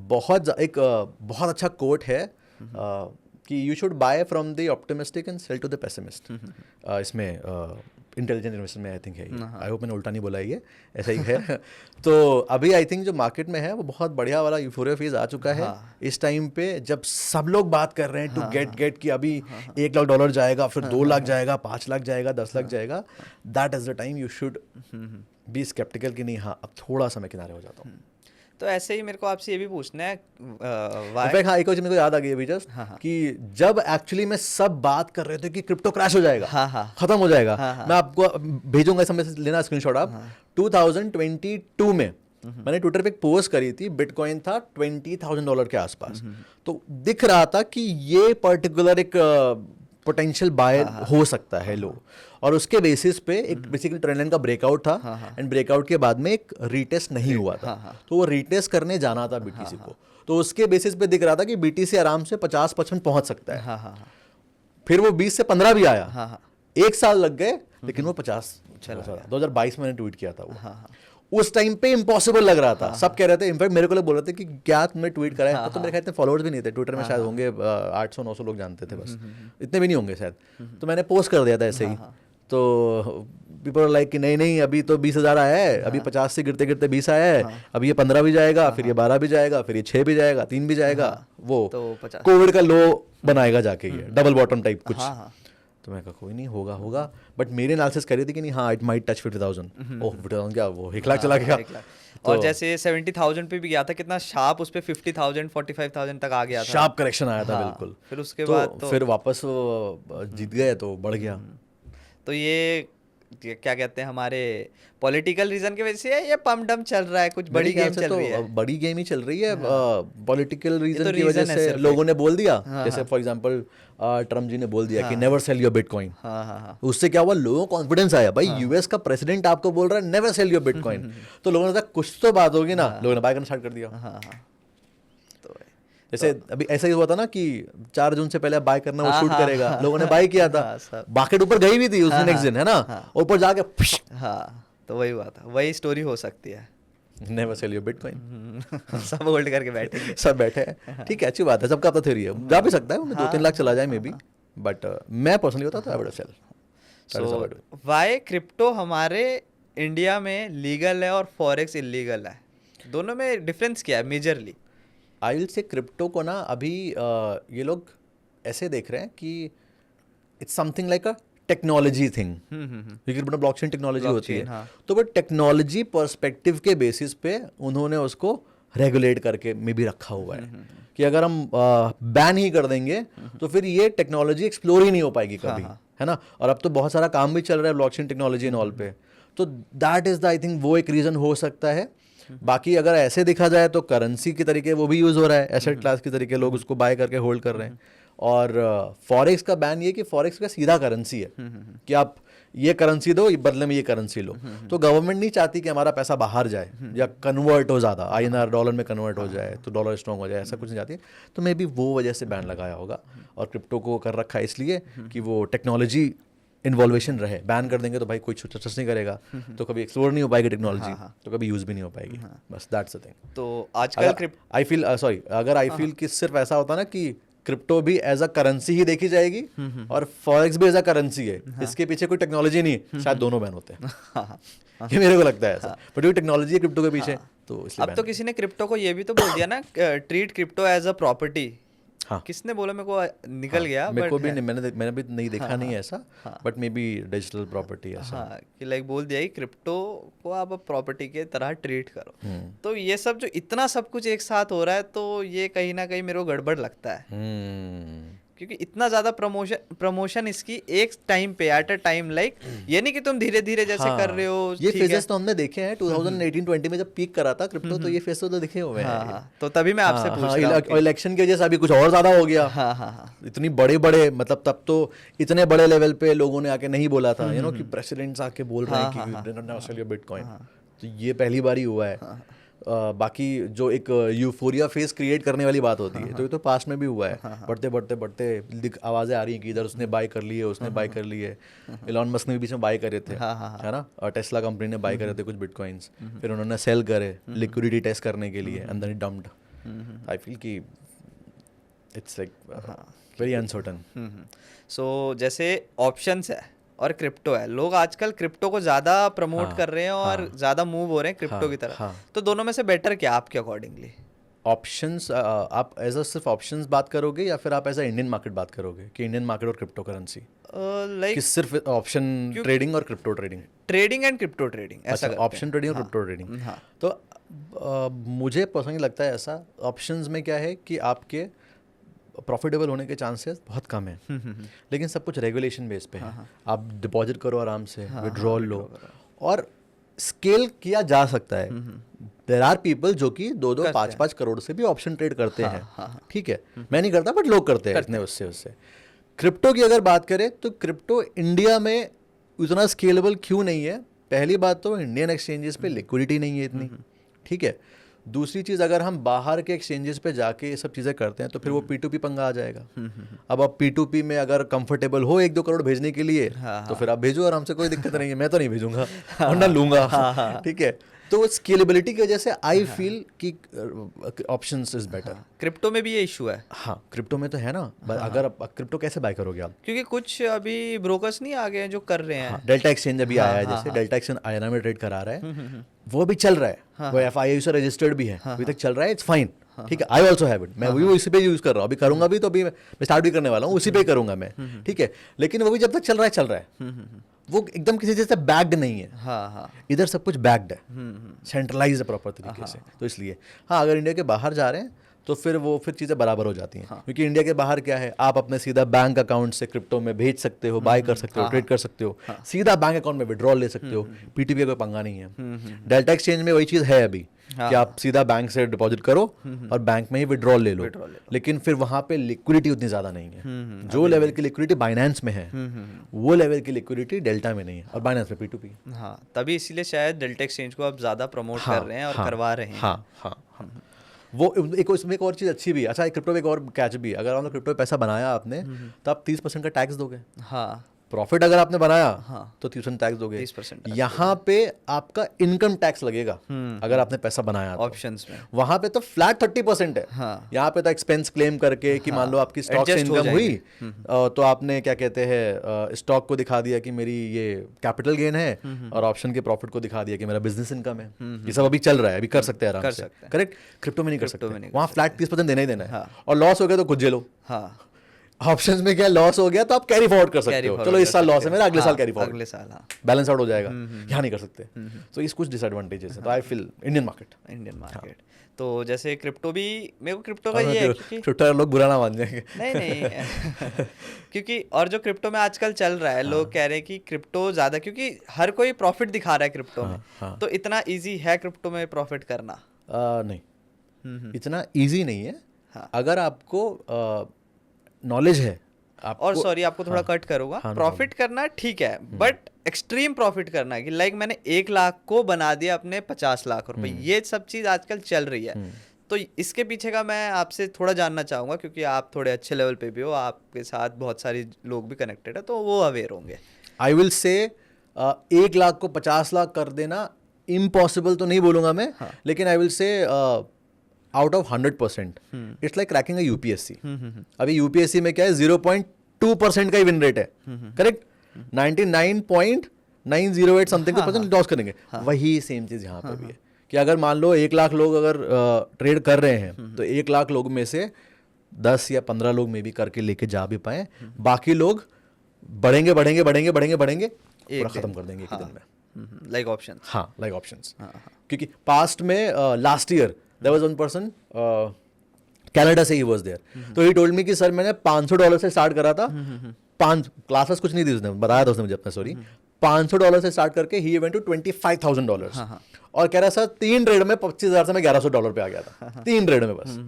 बहुत अच्छा कोट है कि you should buy from the optimistic and sell to the pessimist. इसमें इंटेलिजेंट इन्वेस्टर में आई थिंक है, आई होप मैंने उल्टा नहीं बोला ये, ऐसा ही है। तो अभी आई थिंक जो मार्केट में है वो बहुत बढ़िया वाला यूफोरिया फेज आ चुका है इस टाइम पे, जब सब लोग बात कर रहे हैं टू गेट कि अभी $1 लाख जाएगा, फिर 2 लाख जाएगा, 5 लाख जाएगा, 10 लाख जाएगा। That is the time you should be sceptical कि नहीं, हाँ अब थोड़ा सा मैं किनारे हो जाता हूँ। तो ऐसे ही मेरे को आपसे ये भी पूछना है इनफैक्ट हाँ, एक और चीज मेरे को याद आ गई अभी जस्ट कि जब एक्चुअली में सब बात कर रहे थे कि क्रिप्टो क्रैश हो जाएगा, खत्म हो जाएगा, मैं आपको भेजूंगा इस समय से लेना स्क्रीनशॉट आप। 2022 में मैंने ट्विटर पे एक पोस्ट करी थी, बिटकॉइन था $20,000 के आसपास, तो दिख रहा था कि ये पर्टिकुलर एक पोटेंशियल बाय हो सकता है लो, और उसके बेसिस पे एक बेसिकली ट्रेंड लाइन का ब्रेकआउट था, एंड ब्रेकआउट के बाद में एक रीटेस्ट नहीं हुआ था, तो वो रीटेस्ट करने जाना था बीटीसी को, तो उसके बेसिस पे दिख रहा था कि बीटीसी आराम से 50-55 पहुंच सकता है। फिर वो 20 से 15 भी आया, 1 साल लग गए, लेकिन वो 50 चला। 2022 में मैंने ट्वीट किया था वो, उस टाइम पे इम्पॉसिबल लग रहा था, सब कह रहे थे, इनफैक्ट मेरे को लोग बोल रहे थे कि क्या तुमने ट्वीट करा है, तो मेरे ख्याल इतने फॉलोअर्स भी नहीं थे ट्विटर में, शायद होंगे 800-900 लोग जानते थे बस, इतने भी नहीं होंगे शायद, तो मैंने पोस्ट कर दिया था ऐसे ही। तो पीपल लाइक कि नहीं अभी तो 20,000 आया है, अभी 50 से गिरते गिरते 20 आया है, अभी ये 15 भी जाएगा, फिर ये 12 भी जाएगा, फिर ये 6 भी जाएगा, 3 भी जाएगा, वो कोविड का लो बनाएगा जाके, ये डबल बॉटम टाइप कुछ। तो मैं कहा कोई नहीं, होगा, बट मेरे एनालिसिस कर रही थी कि नहीं, हाँ इट माइट टच 50,000। ओह 50,000 क्या, वो 1 लाख चला गया। और जैसे 70,000 पे भी गया था, कितना शार्प उस पे 50,000 45,000 तक आ गया था, शार्प करेक्शन आया था बिल्कुल। फिर उसके बाद तो फिर वापस जीत गए तो बढ़ गया। तो ये क्या कहते हैं, हमारे पॉलिटिकल रीजन की वजह से है, ये पम डम चल रहा है, कुछ बड़ी गेम चल रही है, बड़ी गेम ही चल रही है। पॉलिटिकल रीजन की वजह से लोगों ने बोल दिया, जैसे फॉर एग्जांपल ट्रम्प जी ने बोल दिया कि नेवर सेल योर बिटकॉइन। उससे क्या हुआ, लोगों को कॉन्फिडेंस आया, भाई यूएस का प्रेसिडेंट आपको बोल रहा है नेवर सेल योर बिटकॉइन, तो लोगों ने कहा कुछ तो बात होगी ना, लोगों ने बाय करना स्टार्ट कर दिया। जैसे अभी ऐसा ही हुआ था ना कि 4 जून से पहले बाय करना वो शूट करेगा, लोगों ने बाय किया था, मार्केट ऊपर गई भी थी उस दिन, नेक्स्ट दिन है ना, ऊपर जाके तो वही हुआ था, वही स्टोरी हो सकती है। Never sell your bitcoin. सब होल्ड करके बैठे सब बैठे हैं, ठीक है, अच्छी बात है, सबका अपना थ्योरी है, जा भी सकता है, 2-3 लाख चला जाए मे बी, बट मैं पर्सनली होता तो I would sell. So why crypto हमारे इंडिया में लीगल है और फॉरेक्स इलीगल है, दोनों में डिफरेंस क्या है मेजरली? आई विल से क्रिप्टो को ना अभी ये लोग ऐसे देख रहे हैं कि it's something like a technology thing, क्योंकि ब्लॉकचेन टेक्नोलॉजी होती है, तो वो टेक्नोलॉजी पर्सपेक्टिव के बेसिस पे उन्होंने उसको रेगुलेट करके में भी रखा हुआ है कि अगर हम बैन ही कर देंगे तो फिर ये टेक्नोलॉजी एक्सप्लोर ही नहीं हो पाएगी कभी, है ना। और अब तो बहुत सारा काम भी चल रहा है ब्लॉकचेन टेक्नोलॉजी एंड ऑल पे, तो that is the I think वो एक रीज़न हो सकता है। बाकी अगर ऐसे देखा जाए तो करेंसी के तरीके वो भी यूज़ हो रहा है, एसेट क्लास के तरीके लोग उसको बाय करके होल्ड कर रहे हैं। और फॉरेक्स का बैन ये कि फॉरेक्स का सीधा करेंसी है कि आप ये करेंसी दो, ये बदले में ये करेंसी लो, तो गवर्नमेंट नहीं चाहती कि हमारा पैसा बाहर जाए या कन्वर्ट हो, ज़्यादा INR डॉलर में कन्वर्ट हो जाए तो डॉलर स्ट्रॉन्ग हो जाए, ऐसा कुछ नहीं चाहती, तो मे बी वो वजह से बैन लगाया होगा। और क्रिप्टो को कर रखा है इसलिए कि वो टेक्नोलॉजी इन्वॉल्वेशन रहे, बैन कर देंगे तो भाई कोई ट्रस्ट नहीं करेगा, तो कभी एक्सप्लोर नहीं हो पाएगी टेक्नोलॉजी, तो कभी यूज़ भी नहीं हो पाएगी, बस दैट्स द थिंग। तो आजकल आई फील अगर आई फील कि सिर्फ ऐसा होता ना कि क्रिप्टो भी एज अ करेंसी ही देखी जाएगी और फॉरेक्स भी एज अ करेंसी है, इसके पीछे कोई टेक्नोलॉजी नहीं, शायद दोनों बैन होते हैं। ये मेरे को लगता है ऐसा, बट ये टेक्नोलॉजी है क्रिप्टो के पीछे, तो इसलिए अब तो किसी ने क्रिप्टो को ये भी तो बोल दिया ना, treat crypto as a property. हाँ, किसने बोला, मेरे को निकल गया, मेरे को भी नहीं, मैंने भी नहीं देखा नहीं है ऐसा, but may be digital property ऐसा, हाँ, कि लाइक बोल दिया कि क्रिप्टो को आप प्रॉपर्टी के तरह ट्रीट करो। तो ये सब जो इतना सब कुछ एक साथ हो रहा है, तो ये कहीं ना कहीं मेरे को गड़बड़ लगता है, क्योंकि इतना ज्यादा प्रमोशन इसकी एक टाइम पे एट अ टाइम, लाइक ये नहीं कि तुम धीरे धीरे जैसे कर रहे हो। ये फेजेस तो हमने देखे हैं 2018-20 में जब पीक करा था क्रिप्टो, तो ये फेज तो दिखे हुए हैं। तो तभी मैं आपसे पूछ रहा हूं, इलेक्शन की वजह से अभी कुछ और ज्यादा हो गया। इतनी बड़े मतलब तब तो इतने बड़े लेवल पे लोगों ने आके नहीं बोला था, कि प्रेसिडेंट्स आके बोल रहे हैं कि बिटकॉइन, तो ये पहली बार ही हुआ है। बाकी जो एक यूफोरिया फेस क्रिएट करने वाली बात होती है, तो ये तो पास्ट में भी हुआ है। बढ़ते बढ़ते बढ़ते आवाज़ें आ रही हैं कि इधर उसने बाय कर ली है, उसने बाय कर ली है। इलॉन मस्क ने भी बीच में बाय करे थे, है ना, और टेस्ला कंपनी ने बाय करे थे कुछ बिटकॉइंस, फिर उन्होंने सेल करे लिक्विडिटी टेस्ट करने के लिए, and then it dumped. I feel कि इट्स लाइक वेरी अनसर्टन। सो जैसे ऑप्शंस है और क्रिप्टो है, लोग आजकल क्रिप्टो को ज़्यादा प्रमोट कर रहे हैं और ज़्यादा मूव हो रहे हैं क्रिप्टो की तरफ। तो दोनों में से बेटर क्या आपके अकॉर्डिंगली? ऑप्शंस, आप एज अ सिर्फ ऑप्शंस बात करोगे या फिर आप एज अ इंडियन मार्केट बात करोगे कि इंडियन मार्केट और क्रिप्टो करेंसी, लाइक कि सिर्फ ऑप्शन ट्रेडिंग और crypto trading? Trading and crypto trading, ऐसा करते हैं। ऑप्शन ट्रेडिंग और क्रिप्टो ट्रेडिंग। तो मुझे पर्सनली लगता है ऐसा, ऑप्शंस में क्या है कि आपके प्रॉफिटेबल होने के चांसेस बहुत कम है, लेकिन सब कुछ रेगुलेशन बेस पे है। आप डिपॉजिट करो आराम से, विड्रॉल लो, और स्केल किया जा सकता है। देयर आर पीपल जो कि 2-5 करोड़ से भी ऑप्शन ट्रेड करते हैं, ठीक है, मैं नहीं करता बट लोग करते हैं इतने उससे। क्रिप्टो की अगर बात करें तो क्रिप्टो इंडिया में उतना स्केलेबल क्यों नहीं है? पहली बात तो इंडियन एक्सचेंजेस पे लिक्विडिटी नहीं है इतनी, ठीक है। दूसरी चीज़, अगर हम बाहर के एक्सचेंजेस पे जाके ये सब चीज़ें करते हैं तो फिर वो P2P पंगा आ जाएगा। अब आप P2P में अगर कंफर्टेबल हो 1-2 करोड़ भेजने के लिए, तो फिर आप भेजो आराम से, कोई दिक्कत नहीं है। मैं तो नहीं भेजूंगा और ना लूंगा, ठीक है। तो स्केलेबिलिटी की वजह से आई फील कि ऑप्शंस इज बेटर। क्रिप्टो में भी ये इशू है। हाँ, क्रिप्टो में तो है ना, अगर आप क्रिप्टो कैसे बाय करोगे आप? क्योंकि कुछ अभी ब्रोकर्स नहीं आ गए हैं जो कर रहे हैं। डेल्टा एक्सचेंज अभी आया है, जैसे डेल्टा एक्सचेंज INR में ट्रेड करा रहा है, वो भी चल रहा है, वो FII से रजिस्टर्ड भी है, अभी तक चल रहा है, इट्स फाइन, ठीक है। आई ऑल्सो हैव इट, मैं भी उसी पे यूज कर रहा हूँ, अभी करूंगा भी, तो अभी मैं स्टार्ट भी करने वाला हूँ, उसी पे करूंगा मैं, ठीक है। लेकिन वो भी जब तक चल रहा है, वो एकदम किसी चीज से बैग्ड नहीं है। इधर सब कुछ बैग्ड है, सेंट्रलाइज है प्रॉपर तरीके से। तो इसलिए हाँ, अगर इंडिया के बाहर जा रहे हैं तो फिर चीज़ें बराबर हो जाती हैं, क्योंकि इंडिया के बाहर क्या है, आप अपने सीधा बैंक अकाउंट से क्रिप्टो में भेज सकते हो, बाय कर सकते हो, ट्रेड कर सकते हो, सीधा बैंक अकाउंट में विड्रॉल ले सकते हो, P2P का कोई पंगा नहीं है। डेल्टा एक्सचेंज में वही चीज़ है अभी, कि आप सीधा बैंक से डिपॉजिट करो और बैंक में ही विड्रॉल ले लो, लेकिन फिर वहाँ पे लिक्विडिटी उतनी ज़्यादा नहीं है। जो लेवल की लिक्विडिटी बाइनेंस में है, वो लेवल की लिक्विडिटी डेल्टा में नहीं है, और बाइनेंस में P2P। हाँ, तभी इसीलिए शायद डेल्टा एक्सचेंज को आप ज़्यादा प्रमोट कर रहे हैं और करवा रहे हैं। हाँ, वो इसमें एक और चीज़ अच्छी भी है। अच्छा, क्रिप्टो में एक और कैच भी है, अगर आपने क्रिप्टो में पैसा बनाया आपने, तो आप 30% का टैक्स दोगे। हाँ, प्रॉफिट अगर आपने बनाया तो 30% टैक्स दोगे। 30% यहाँ पे आपका इनकम टैक्स लगेगा अगर आपने पैसा बनाया ऑप्शंस में। वहां पे तो फ्लैट 30% है। यहाँ पे तो एक्सपेंस क्लेम करके कि मान लो आपकी स्टॉक से इनकम हुई, तो आपने क्या कहते हैं, स्टॉक को दिखा दिया कि मेरी ये कैपिटल गेन है, और ऑप्शन के प्रॉफिट को दिखा दिया कि मेरा बिजनेस इनकम है। ये सब अभी चल रहा है, अभी कर सकते हैं आराम से, करेक्ट। क्रिप्टो में नहीं कर सकते, वहाँ फ्लैट 30% देना ही देना है, और लॉस हो गया तो खुद झेलो। ऑप्शंस में क्या, लॉस हो गया तो आप कैरी फॉरवर्ड कर सकते हो, चलो इस साल लॉस है मेरा, अगले साल कैरी फॉरवर्ड, अगले साल बैलेंस आउट हो जाएगा। यहाँ नहीं कर सकते, तो इस कुछ डिसएडवांटेजेस है। तो आई फील इंडियन मार्केट। तो जैसे क्रिप्टो भी, मेरे को क्रिप्टो का ये है कि क्रिप्टो लोग बुरा ना मान जाएंगे, नहीं क्योंकि और जो क्रिप्टो में आजकल चल रहा है, लोग कह रहे हैं कि क्रिप्टो ज़्यादा, क्योंकि हर कोई प्रॉफिट दिखा रहा है क्रिप्टो में, तो इतना ईजी है क्रिप्टो में प्रॉफिट करना? नहीं, इतना ईजी नहीं है। अगर आपको नॉलेज है, और सॉरी आपको थोड़ा कट करूंगा, प्रॉफिट करना ठीक है, बट एक्सट्रीम प्रॉफिट करना कि लाइक मैंने 1 लाख को बना दिया अपने 50 लाख रुपए, ये सब चीज़ आजकल चल रही है। तो इसके पीछे का मैं आपसे थोड़ा जानना चाहूँगा, क्योंकि आप थोड़े अच्छे लेवल पे भी हो, आपके साथ बहुत सारे लोग भी कनेक्टेड है, तो वो अवेयर होंगे। आई विल से 1 लाख को 50 लाख कर देना इम्पॉसिबल तो नहीं बोलूँगा मैं, लेकिन आई विल से out of 100% it's like cracking a UPSC। अभी UPSC में क्या है, 0.2% का ही विन रेट है, करेक्ट। 99.908 समथिंग % लॉस करेंगे। वही सेम चीज़ यहाँ पे भी है, कि अगर मान लो 1 लाख लोग अगर ट्रेड कर रहे हैं, तो 1 लाख लोग में से 10 या 15 लोग में भी करके लेके जा भी पाए, बाकी लोग बढ़ेंगे पूरा खत्म कर देंगे एक दिन में, लाइक ऑप्शन। हाँ, लाइक ऑप्शंस। क्योंकि पास्ट में last year there was one person Canada से ही was there, तो he told me कि सर मैंने $500 से स्टार्ट करा था, 5 क्लासेस कुछ नहीं दी उसने, बताया था उसने मुझे अपना स्टोरी, $500 से स्टार्ट करके he went to $25,000, और कह रहा सर 3 ट्रेड में 25,000 से मैं $1,100 पे आ गया था, 3 ट्रेड में बस।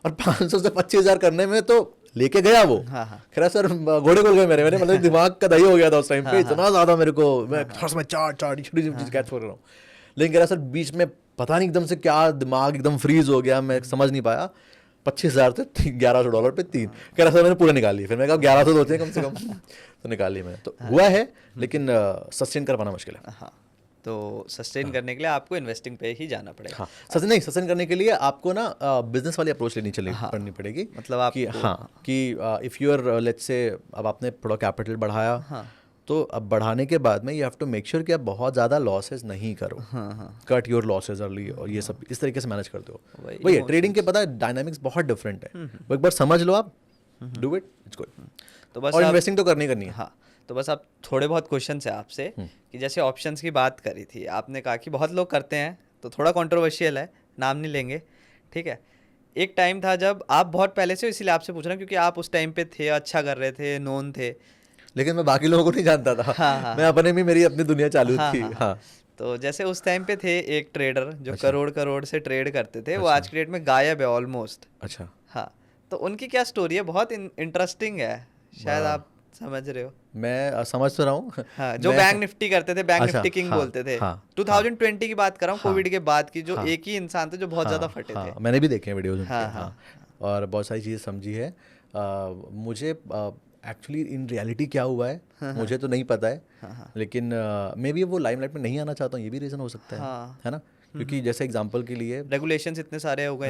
और 500 से 25,000 करने में तो लेके गया वो, कह रहा सर घोड़े खोल गए मेरे मतलब दिमाग का दही हो गया था उस टाइम पे, इतना ज्यादा मेरे को, मैं थोड़ा सा चार्ट छोटी चीज कैच कर रहा हूँ, लेकिन कह रहा सर बीच में पता नहीं एकदम से क्या दिमाग एकदम फ्रीज हो गया, मैं समझ नहीं पाया। 25,000 थे $1,100 पे 3, कह रहा था मैंने पूरा निकाल लिया। फिर मैं कहा 1100 तो होते हैं कम से कम तो निकाल लिया मैंने। तो हुआ है, लेकिन सस्टेन कर पाना मुश्किल है। हाँ, तो सस्टेन करने के लिए आपको इन्वेस्टिंग पे ही जाना पड़ेगा। हाँ, सस्टेन करने के लिए आपको ना बिजनेस वाली अप्रोच लेनी पड़नी पड़ेगी। मतलब आप कि कि if you are let's say, अब आपने थोड़ा कैपिटल बढ़ाया, तो अब बढ़ाने के बाद में you have to make sure कि आप बहुत ज़्यादा लॉसेस नहीं करो। कट योर लॉसेस अर्ली, और ये सब इस तरीके से मैनेज करते हो। वही ट्रेडिंग के पता है डायनामिक्स बहुत डिफरेंट है, वो एक बार समझ लो आप, डू इट, इट्स गुड। तो बस और इन्वेस्टिंग तो करनी है। हाँ, तो बस आप थोड़े बहुत क्वेश्चन है आपसे कि जैसे ऑप्शंस की बात करी थी आपने, कहा कि बहुत लोग करते हैं, तो थोड़ा कंट्रोवर्शियल है, नाम नहीं लेंगे, ठीक है। एक टाइम था जब आप बहुत पहले से, इसीलिए आपसे पूछ रहा हूँ क्योंकि आप उस टाइम पे थे, अच्छा कर रहे थे, नोन थे, लेकिन मैं बाकी लोगों को नहीं जानता था। हाँ। मैं अपने में, मेरी अपनी दुनिया चालू थी। हाँ। तो जैसे उस टाइम पे थे एक ट्रेडर जो करोड़ से ट्रेड करते थे, वो आज की डेट में गायब है ऑलमोस्ट। अच्छा। हाँ, तो उनकी क्या स्टोरी है, बहुत इंटरेस्टिंग है, शायद आप समझ रहे हो। मैं समझ तो रहा हूँ। हाँ, जो बैंक निफ्टी करते थे, बैंक निफ्टी किंग बोलते थे। 2020 की बात कर रहा हूँ, कोविड के बाद की, जो एक ही इंसान थे जो बहुत ज्यादा फटे थे। मैंने भी देखे हैं वीडियोज उनके। हाँ, और बहुत सारी चीज़ें समझी है। मुझे एक्चुअली इन रियलिटी क्या हुआ है मुझे तो नहीं पता है, लेकिन मे बी वो लाइमलाइट में नहीं आना चाहता हूँ, ये भी रीज़न हो सकता है ना। क्योंकि जैसे एग्जांपल के लिए रेगुलेशंस इतने सारे हो गए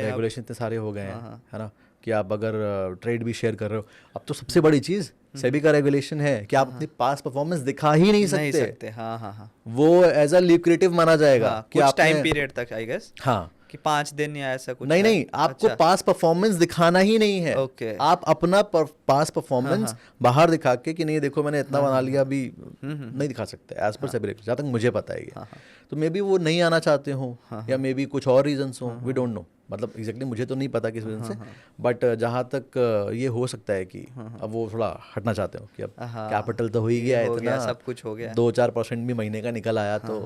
हैं, है ना, कि आप अगर ट्रेड भी शेयर कर रहे हो, अब तो सबसे बड़ी चीज़ सेबी का रेगुलेशन है कि आप अपनी पास्ट परफॉर्मेंस दिखा ही नहीं सकते। हाँ, वो एज अ ल्यूक्रेटिव माना जाएगा कि कुछ टाइम पीरियड तक, आई गेस। हाँ, कि 5 दिन या ऐसा कुछ। नहीं, आपको पास्ट परफॉर्मेंस दिखाना ही नहीं है। आप अपना पास्ट परफॉर्मेंस बाहर दिखा के कि नहीं देखो मैंने इतना बना लिया, अभी नहीं दिखा सकते एज पर सेबी, जहाँ तक मुझे पता है। तो मे बी वो नहीं आना चाहते हो, या मे बी कुछ और रीजंस हो, वी डोंट नो, मतलब एग्जैक्टली मुझे तो नहीं पता किस वजह से, बट जहाँ तक ये हो सकता है कि अब वो थोड़ा हटना चाहते हो कि अब कैपिटल तो हो ही गया है, इतना सब कुछ हो गया, 2-4% भी महीने का निकल आया तो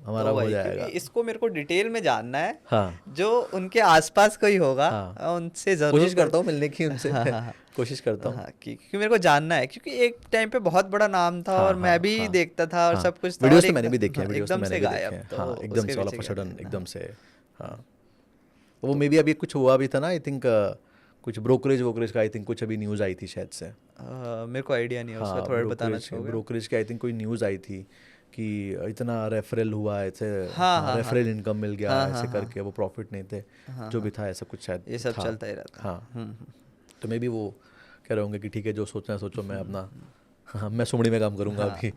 हमारा हो जाएगा। इसको मेरे को डिटेल में जानना है। हाँ, जो उनके आसपास कोई होगा, उनसे जरूर कोशिश करता हूँ मिलने की उनसे। कोशिश करता हूँ क्योंकि मेरे को जानना है, क्योंकि एक टाइम पे बहुत बड़ा नाम था और मैं भी देखता था और सब कुछ था। वीडियोस तो मैंने भी देखे हैं, एकदम से गायब, एकदम से ऑल ऑफ अ सडन एकदम से। हाँ, वो मे बी अभी कुछ हुआ भी था ना, आई थिंक कुछ ब्रोकरेज का, आई थिंक कुछ अभी न्यूज़ आई थी शायद से। मेरे को आइडिया नहीं है उसका, थोड़ा बताना चाहोगे? ब्रोकरेज की आई थिंक कोई न्यूज़ आई थी कि इतना रेफरल हुआ ऐसे, रेफरल इनकम मिल गया ऐसे करके, वो प्रॉफिट नहीं थे जो भी था, ऐसा कुछ शायद ये सब चलता ही रहता। हाँ, तो मे बी वो कह रहे होंगे कि ठीक है जो सोचना है सोचो, मैं अपना मैं सुमड़ी में काम करूंगा अभी।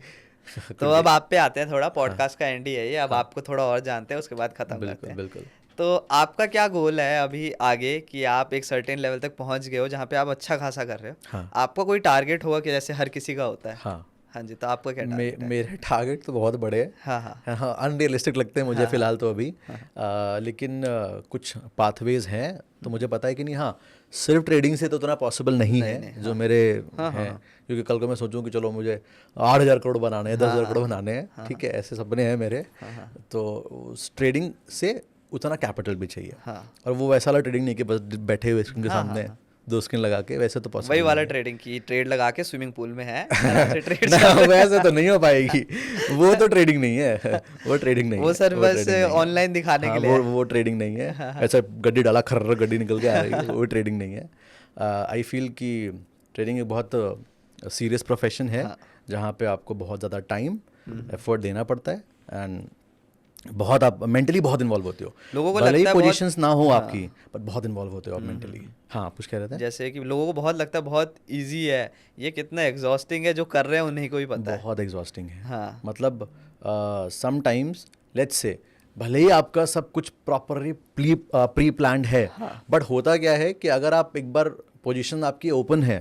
तो अब आप पे आते हैं, थोड़ा पॉडकास्ट का एंड ही है ये, अब आपको थोड़ा और जानते हैं, उसके बाद खत्म करते हैं। बिल्कुल। तो आपका क्या गोल है अभी आगे, कि आप एक सर्टेन लेवल तक पहुंच गए हो जहाँ पे आप अच्छा खासा कर रहे हो, आपका कोई टारगेट होगा कि जैसे हर किसी का होता है? हाँ जी, तो आपका क्या टारगेट है? मेरे टारगेट तो बहुत बड़े हैं। हाँ, अनरियलिस्टिक लगते हैं मुझे फिलहाल तो अभी, लेकिन कुछ पाथवेज हैं, तो मुझे पता है कि नहीं, हाँ सिर्फ ट्रेडिंग से तो उतना पॉसिबल नहीं है जो मेरे हैं, क्योंकि कल को मैं सोचूं कि चलो मुझे 8,000 करोड़ बनाने हैं, 10,000 करोड़ बनाने हैं, ठीक है, ऐसे सपने हैं मेरे। तो उस ट्रेडिंग से उतना कैपिटल भी चाहिए, और वो वैसा वाला ट्रेडिंग नहीं कि बस बैठे हुए स्क्रीन के सामने 2 स्क्रीन लगा के, वैसे तो पॉसिबल वही वाला ट्रेडिंग की ट्रेड लगा के स्विमिंग पूल में है ट्रेड ना, वैसे तो नहीं हो पाएगी, वो तो ट्रेडिंग नहीं है, वो ट्रेडिंग नहीं है, वो सर बस ऑनलाइन दिखाने के लिए, वो ट्रेडिंग नहीं है। ऐसा गड्डी डाला खर्र गड्डी निकल के आ रही है, वो ट्रेडिंग नहीं है। आई फील कि ट्रेडिंग एक बहुत सीरियस प्रोफेशन है, जहाँ पे आपको बहुत ज़्यादा टाइम एफर्ट देना पड़ता है, एंड बहुत आप मेंटली बहुत इन्वॉल्व होते हो। लोगों को भले लगता ही पोजीशंस ना हो आपकी, पर बहुत इन्वॉल्व होते हो आप मेंटली। हाँ, कुछ कह रहे थे? जैसे कि लोगों को बहुत लगता है बहुत इजी है, ये कितना एग्जॉस्टिंग है, जो कर रहे हैं उन्हीं को ही पता है। बहुत एग्जॉस्टिंग है। हाँ, मतलब समटाइम्स लेट्स से भले ही आपका सब कुछ प्रॉपरली प्री प्लान्ड है, बट होता क्या है कि अगर आप एक बार पोजीशन आपकी ओपन है,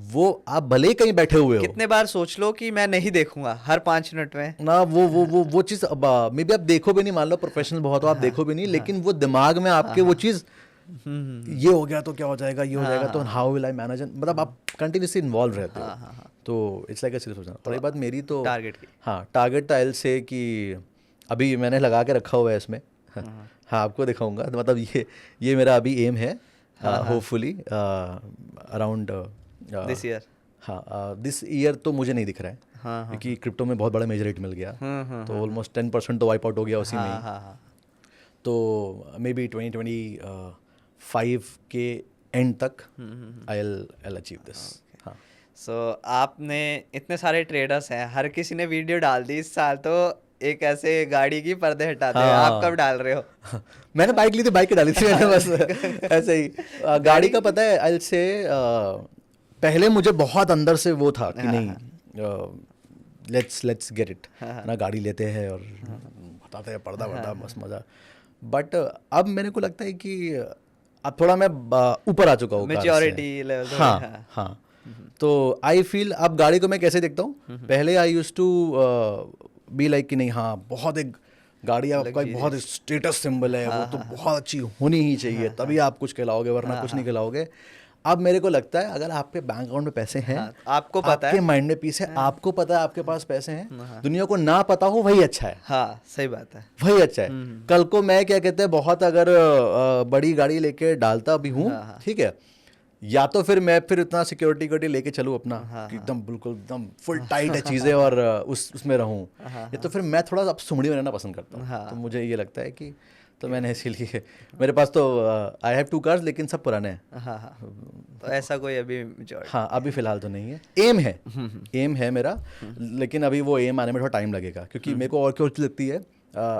वो आप भले ही कहीं बैठे हुए हो, कितने बार सोच लो कि मैं नहीं देखूंगा हर 5 मिनट में ना, वो चीज़ मे बी आप देखो भी नहीं, मान लो प्रोफेशनल बहुत हो, आप देखो भी नहीं, लेकिन वो दिमाग में आपके वो चीज़, ये हो गया तो क्या हो जाएगा, ये हो जाएगा तो हाउ विल आई मैनेज, मतलब आप कंटिन्यूसली इन्वॉल्व रहते हो। तो इट्स लाइक ऐसे सोचना। और ये बात मेरी तो टारगेट की, हाँ, टारगेट टाइल से कि अभी मैंने लगा के रखा हुआ है इसमें। हाँ, आपको दिखाऊंगा, मतलब ये मेरा अभी एम है, होपफुली अराउंड दिस ईयर। हाँ, दिस ईयर तो मुझे नहीं दिख रहा है, क्योंकि क्रिप्टो में बहुत बड़ा मेजर रेट मिल गया, तो ऑलमोस्ट 10% तो वाइप आउट हो गया उसी में। तो मे बी 2025 के एंड तक आई अचीव दिस। हाँ सो आपने इतने सारे ट्रेडर्स हैं, हर किसी ने वीडियो डाल दी इस साल, तो एक ऐसे गाड़ी की पर्दे हटाते हैं, आप कब डाल रहे हो? मैंने बाइक ली थी, बाइक की डाली थी मैंने बस ऐसे ही। गाड़ी का पता है आई से पहले मुझे बहुत अंदर से वो था कि नहीं लेट्स गेट इट ना, गाड़ी लेते हैं और बताते हैं पर्दा वर्दा मस्त मज़ा। बट अब मेरे को लगता है कि अब थोड़ा मैं ऊपर आ चुका हूँ मैच्योरिटी लेवल। हाँ हाँ। तो आई फील अब गाड़ी को मैं कैसे देखता हूँ, पहले आई यूज टू बी लाइक कि नहीं हाँ बहुत एक गाड़ी आपका एक बहुत स्टेटस सिंबल है, वो तो बहुत अच्छी होनी ही चाहिए तभी आप कुछ कहलाओगे, वरना कुछ नहीं कहलाओगे। अब मेरे को लगता है अगर आपके बैंक अकाउंट में पैसे हैं, आपको पता है, आपके माइंड में पीस है, आपको पता है आपके पास पैसे हैं, दुनिया को ना पता हो वही अच्छा है। हाँ सही बात है, वही अच्छा है। कल को मैं क्या कहते हैं बहुत अगर बड़ी गाड़ी लेके डालता भी हूँ, ठीक है, या तो फिर मैं फिर इतना सिक्योरिटी लेके चलूँ अपना कि एकदम बिल्कुल एकदम फुल टाइट है चीज़ें और उसमें रहूँ, या तो फिर मैं थोड़ा अब सुमड़ी में रहना पसंद करता हूँ। तो मुझे ये लगता है कि तो मैंने इसीलिए मेरे पास तो आई हैव 2 कार्स लेकिन सब पुराने हैं। हाँ तो ऐसा कोई अभी हाँ अभी फिलहाल तो नहीं है। एम है मेरा, लेकिन अभी वो एम आने में थोड़ा टाइम लगेगा, क्योंकि मेरे को और क्या लगती है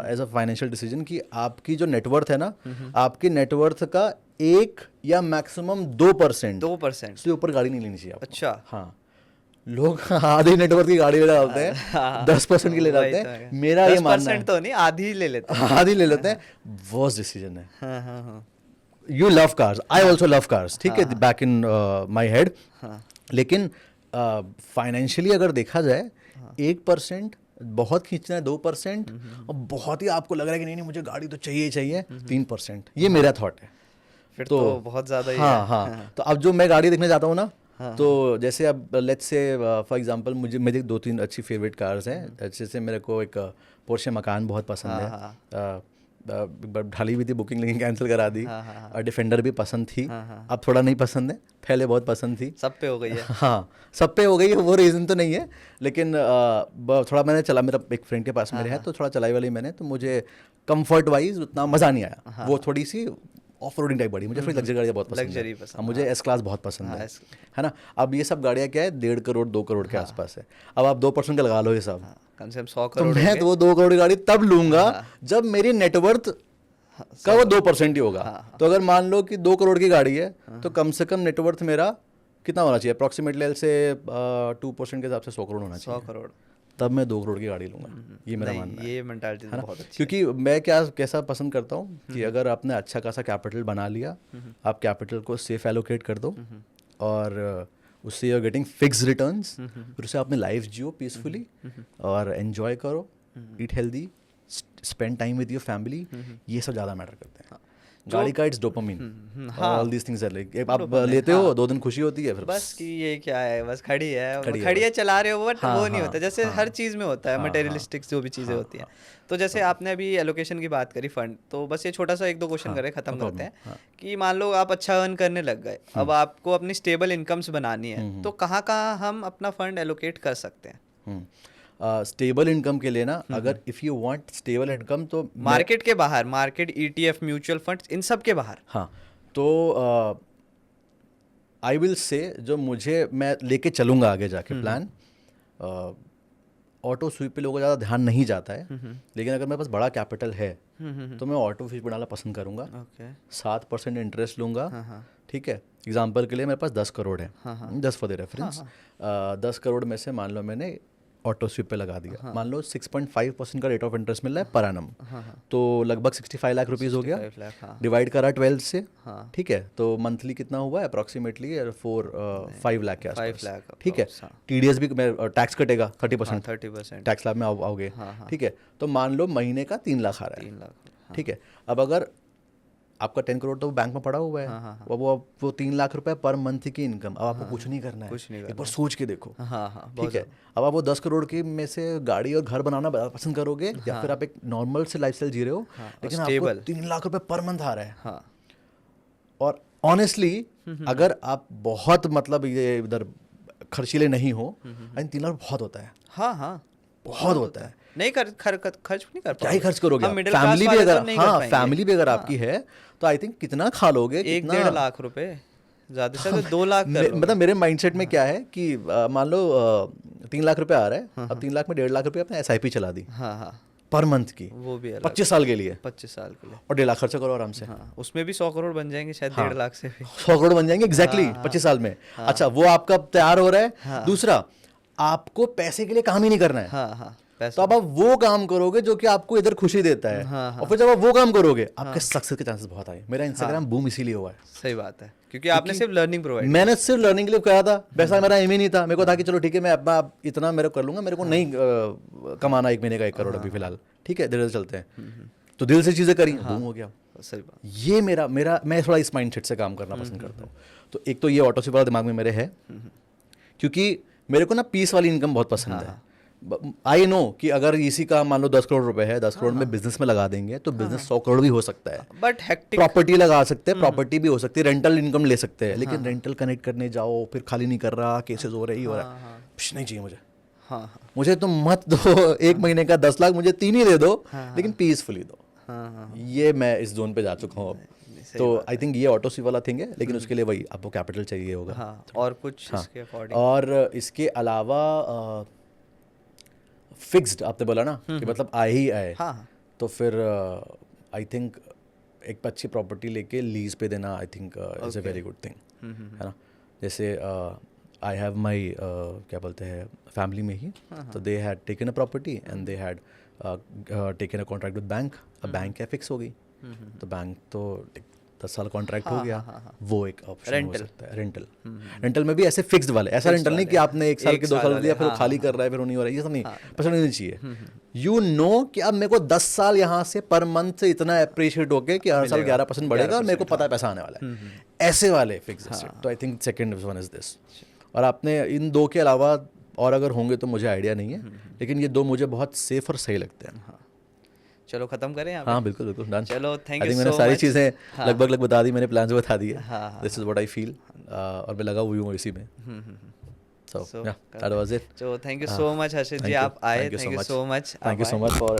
एज अ फाइनेंशियल डिसीजन कि आपकी जो नेटवर्थ है ना, आपकी नेटवर्थ का 1 या मैक्सिमम 2% से ऊपर गाड़ी नहीं लेनी चाहिए आपको। अच्छा हाँ, लोग आधी नेटवर्थ की गाड़ी ले डालते हैं, 10% की ले डालते हैं। मेरा ये मानना है 10% तो नहीं, आधी ले लेते हैं। आधी ले लेते हैं, वर्स्ट डिसीजन है। You love cars, I also love cars, ठीक है, बैक इन माई हेड, लेकिन फाइनेंशियली अगर देखा जाए 1% बहुत खींचना है, 2% और बहुत ही आपको लग रहा है कि नहीं नहीं मुझे गाड़ी तो चाहिए चाहिए 3%, ये मेरा थॉट है। फिर तो बहुत ज़्यादा ही हाँ हाँ। तो अब जो मैं गाड़ी देखने जाता हूँ ना, तो जैसे अब लेट्स से फॉर एग्जांपल मुझे मेरी 2-3 अच्छी फेवरेट कार्स हैं। जैसे मेरे को एक पोर्शे मकान बहुत पसंद है, ढाली हुई थी बुकिंग लेकिन कैंसिल करा दी। डिफेंडर भी पसंद थी, अब थोड़ा नहीं पसंद है, पहले बहुत पसंद थी। सब पे हो गई है। हाँ सब पे हो गई है, वो रीज़न तो नहीं है, लेकिन थोड़ा मैंने चला, मेरा एक फ्रेंड के पास मेरे है तो थोड़ा चलाई वाली मैंने, तो मुझे कंफर्ट वाइज उतना मज़ा नहीं आया। वो थोड़ी सी ऑफ रोडिंग टाइप गाड़ी, मुझे थोड़ी लग्जरी गाड़ियाँ बहुत पसंद है। मुझे एस क्लास बहुत पसंद है ना। अब ये सब गाड़ियाँ क्या है 1.5 करोड़ 2 करोड़ के आसपास है। अब आप 2% का लगा लो ये सब, कम से कम 100 तो करोड़। मैं तो वो 2 करोड़ की गाड़ी तब लूंगा जब मेरी नेटवर्थ का वो 2% ही होगा। तो अगर मान लो कि 2 करोड़ की गाड़ी है तो कम से कम नेटवर्थ मेरा कितना होना चाहिए, अप्रॉक्सीमेटली से 2% के हिसाब से 100 करोड़ होना चाहिए। 100 करोड़, तब मैं 2 करोड़ की गाड़ी लूंगा। ये मेरा मानना है। ये मेंटालिटी तो बहुत अच्छी क्योंकि मैं कैसा पसंद करता हूँ कि अगर आपने अच्छा खासा कैपिटल बना लिया, आप कैपिटल को सेफ एलोकेट कर दो और उससे you are getting fix returns, फिर उससे अपनी लाइफ जियो पीसफुली और एंजॉय करो, eat healthy, spend time with your family, ये सब ज़्यादा मैटर करते हैं। गाड़ी का it's dopamine, all these things are like आप लेते हो 2 दिन खुशी होती है, फिर बस कि ये क्या है, बस खड़ी है चला रहे हो, बट वो नहीं होता जैसे हर चीज़ में होता है, मटेरियलिस्टिक जो भी चीज़ें होती हैं। तो जैसे आपने अभी एलोकेशन की बात करी फंड, तो बस ये छोटा सा 1-2 क्वेश्चन करे खत्म करते हैं कि मान लो आप अच्छा अर्न करने लग गए, अब आपको अपनी स्टेबल इनकम्स बनानी है, तो कहाँ कहाँ हम अपना फंड एलोकेट कर सकते हैं? स्टेबल इनकम के लिए ना, अगर if you want stable income तो मार्केट के बाहर, मार्केट ETF म्यूचुअल फंड्स इन सब के बाहर। हाँ, तो आई विल से जो मैं लेके चलूँगा आगे जाके प्लान, ऑटो स्वीप पे लोगों का ज़्यादा ध्यान नहीं जाता है, लेकिन अगर मेरे पास बड़ा कैपिटल है तो मैं ऑटो स्वीप डालना पसंद करूँगा। 7% इंटरेस्ट लूँगा, ठीक है। एग्जाम्पल के लिए मेरे पास 10 करोड़ है, 10 फॉर द रेफरेंस, 10 करोड़ में से मान लो मैंने ऑटो स्विप पे लगा दिया, मान लो 6.5% का रेट ऑफ इंटरेस्ट मिल रहा है पर एनम, तो लगभग 65 लाख रुपीज़ हो गया, डिवाइड करा 12 से, ठीक है, तो मंथली कितना हुआ अप्रॉक्सीमेटली 5 लाख के आसपास, ठीक है। TDS भी टैक्स कटेगा 30% टैक्स स्लैब में आओगे, ठीक है। तो मान लो महीने का 3 लाख आ रहा है, ठीक है। अब अगर आपका 10 करोड़ तो बैंक में पड़ा हुआ है, वो 3 लाख रुपए पर मंथ की इनकम, अब आपको कुछ नहीं करना है, एक बार सोच के देखो, ठीक है। अब आप वो 10 करोड़ की में से गाड़ी और घर बनाना पसंद करोगे, या फिर आप एक नॉर्मल से लाइफस्टाइल जी रहे हो, लेकिन आपको 3 लाख रुपए पर मंथ आ रहा है। और ऑनेस्टली अगर आप बहुत मतलब ये इधर खर्चीले नहीं हो, 3 लाख बहुत होता है, बहुत होता है। नहीं खर्च नहीं कर क्या ही खर्च करोगे हम आप? मिडिल क्लास फैमिली भी वाले तो अगर नहीं कर हाँ पाएंगे। फैमिली भी अगर आपकी है तो आई थिंक कितना खा लोगे, 1-1.5 लाख रुपए, ज्यादा से ज्यादा 2 लाख कर लोगे। मतलब मेरे माइंडसेट में क्या है कि मान लो 3 लाख रुपए आ रहा है, अब 3 लाख में 1.5 लाख रुपए अपने SIP चला दी हाँ हाँ, पर मंथ की, वो भी अलग, 25 साल के लिए, 25 साल के लिए। और 1.5 लाख खर्चा करो आराम से। हाँ, उसमें भी 100 करोड़ बन जाएंगे शायद, 1.5 लाख से भी। 100 करोड़ बन जाएंगे एग्जैक्टली 25 साल में। अच्छा, वो आपका तैयार हो रहा है। दूसरा, आपको पैसे के लिए काम ही नहीं करना है, हाँ हाँ, तो अब आप वो काम करोगे जो कि आपको इधर खुशी देता है, और फिर जब आप वो काम करोगे आपके सक्सेस के चांसेस बहुत आए। मेरा इंस्टाग्राम बूम इसीलिए हुआ है। सही बात है, क्योंकि आपने सिर्फ लर्निंग प्रोवाइड, मैंने सिर्फ लर्निंग के लिए करा था, वैसा मेरा एम ही नहीं था। मेरे को था कि चलो ठीक है, मैं अपना इतना मेरे को कर लूंगा, मेरे को नहीं कमाना 1 महीने का 1 करोड़ अभी फिलहाल, ठीक है, धीरे चलते हैं। तो दिल से चीजें करी, बूम हो गया। सही बात। ये मेरा मेरा मैं थोड़ा इस माइंडसेट से काम करना पसंद करता हूँ। तो एक तो ये ऑटो से वाला दिमाग में मेरे है, क्योंकि मेरे को ना पीस वाली इनकम बहुत पसंद है। आई नो कि अगर इसी का मान लो 10 करोड़ रुपए है, 10 करोड़ में बिजनेस में लगा देंगे तो बिजनेस 100 करोड़ भी हो सकता है। बट हेक्टिक, प्रॉपर्टी लगा सकते हैं, प्रॉपर्टी भी हो सकती है, रेंटल इनकम ले सकते हैं, लेकिन रेंटल कनेक्ट करने जाओ फिर खाली नहीं कर रहा, केसेस हो रहे ही हो रहा है, कुछ नहीं चाहिए मुझे। हाँ हाँ मुझे तो मत दो 1 महीने का 10 लाख, मुझे 3 ही दे दो, लेकिन पीसफुली दो। हाँ हाँ, ये मैं इस जोन पे जा चुका हूँ अब। तो आई थिंक ये ऑटो सी वाला थिंग है, लेकिन उसके लिए वही आपको कैपिटल चाहिए होगा। हाँ, और कुछ इसके अकॉर्डिंग, और इसके अलावा फिक्स्ड आपने बोला ना कि मतलब आए ही आए, हाँ तो फिर आई थिंक एक अच्छी प्रॉपर्टी लेके लीज पे देना I think is a very good thing, है ना। जैसे आई हैव माई क्या बोलते हैं फैमिली में ही, तो they had taken a property and they had taken a contract with bank. अब बैंक है फिक्स हो गई, तो बैंक तो 10 साल कॉन्ट्रैक्ट हो गया, वो एक ऑप्शन हो सकता है। रेंटल में भी ऐसे फिक्स्ड वाले, ऐसा रेंटल नहीं कि आपने 1 साल के 2 साल दिया फिर वो खाली कर रहा है फिर वो नहीं हो रहा है, ये सब नहीं, पसंद नहीं चाहिए। यू नो कि अब मेरे को 10 साल यहाँ से पर मंथ से इतना अप्रिशिएट हो गया कि हर साल 11% बढ़ेगा और मेरे को पता है पैसा आने वाला है, ऐसे वाले फिक्स। तो I think second one is this. और आपने इन 2 के अलावा और अगर होंगे तो मुझे आइडिया नहीं है, लेकिन ये 2 मुझे बहुत सेफ और सही लगते हैं। चलो खत्म करें यहाँ पे? हाँ बिल्कुल बिल्कुल, डन। चलो, थैंक यू मैंने सो सारी मच। चीज़ें लगभग बता दी, मैंने प्लान्स बता दिए, this is what I feel, और मैं लगा हुई हूँ इसी में। So yeah, that was it. So thank you so much हर्षित जी, आप आए, thank thank you so much. Thank you so much for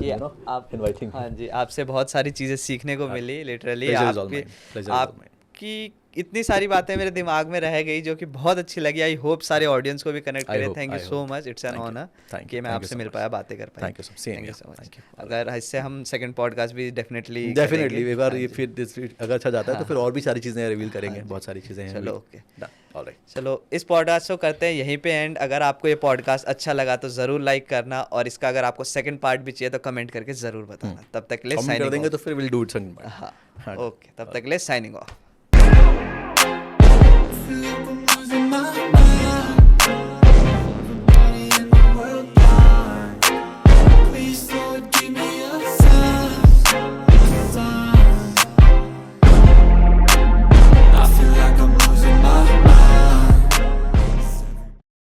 आप inviting. हाँ जी, आपसे बहुत सारी चीज़ें सीखने को मिली, literally Pleasure is all mine. Pleasure is all mine. आपकी इतनी सारी बातें मेरे दिमाग में रह गई जो कि बहुत अच्छी लगी। आई होप सारे ऑडियंस को भी कनेक्ट करे। Thank you so much, it's an honour कि मैं आपसे मिल पाया, बातें कर पाया। Thank you so much. अगर इससे हम सेकंड पॉडकास्ट भी डेफिनेटली एक बार ये फिर अगर अच्छा जाता है तो फिर और भी सारी चीज़ें रिवील करेंगे, बहुत सारी चीज़ें हैं। चलो ओके, ऑलराइट, चलो इस पॉडकास्ट को करते हैं यहीं पे एंड। अगर आपको ये पॉडकास्ट अच्छा लगा तो ज़रूर लाइक करना, और इसका अगर आपको सेकंड पार्ट भी चाहिए तो कमेंट करके ज़रूर बताना। तब तक के लिए कमेंट कर साइनिंग देंगे तो फिर विल डू इट सेकंड हाँ ओके, तब तक के लिए साइनिंग ऑफ। Flip 'em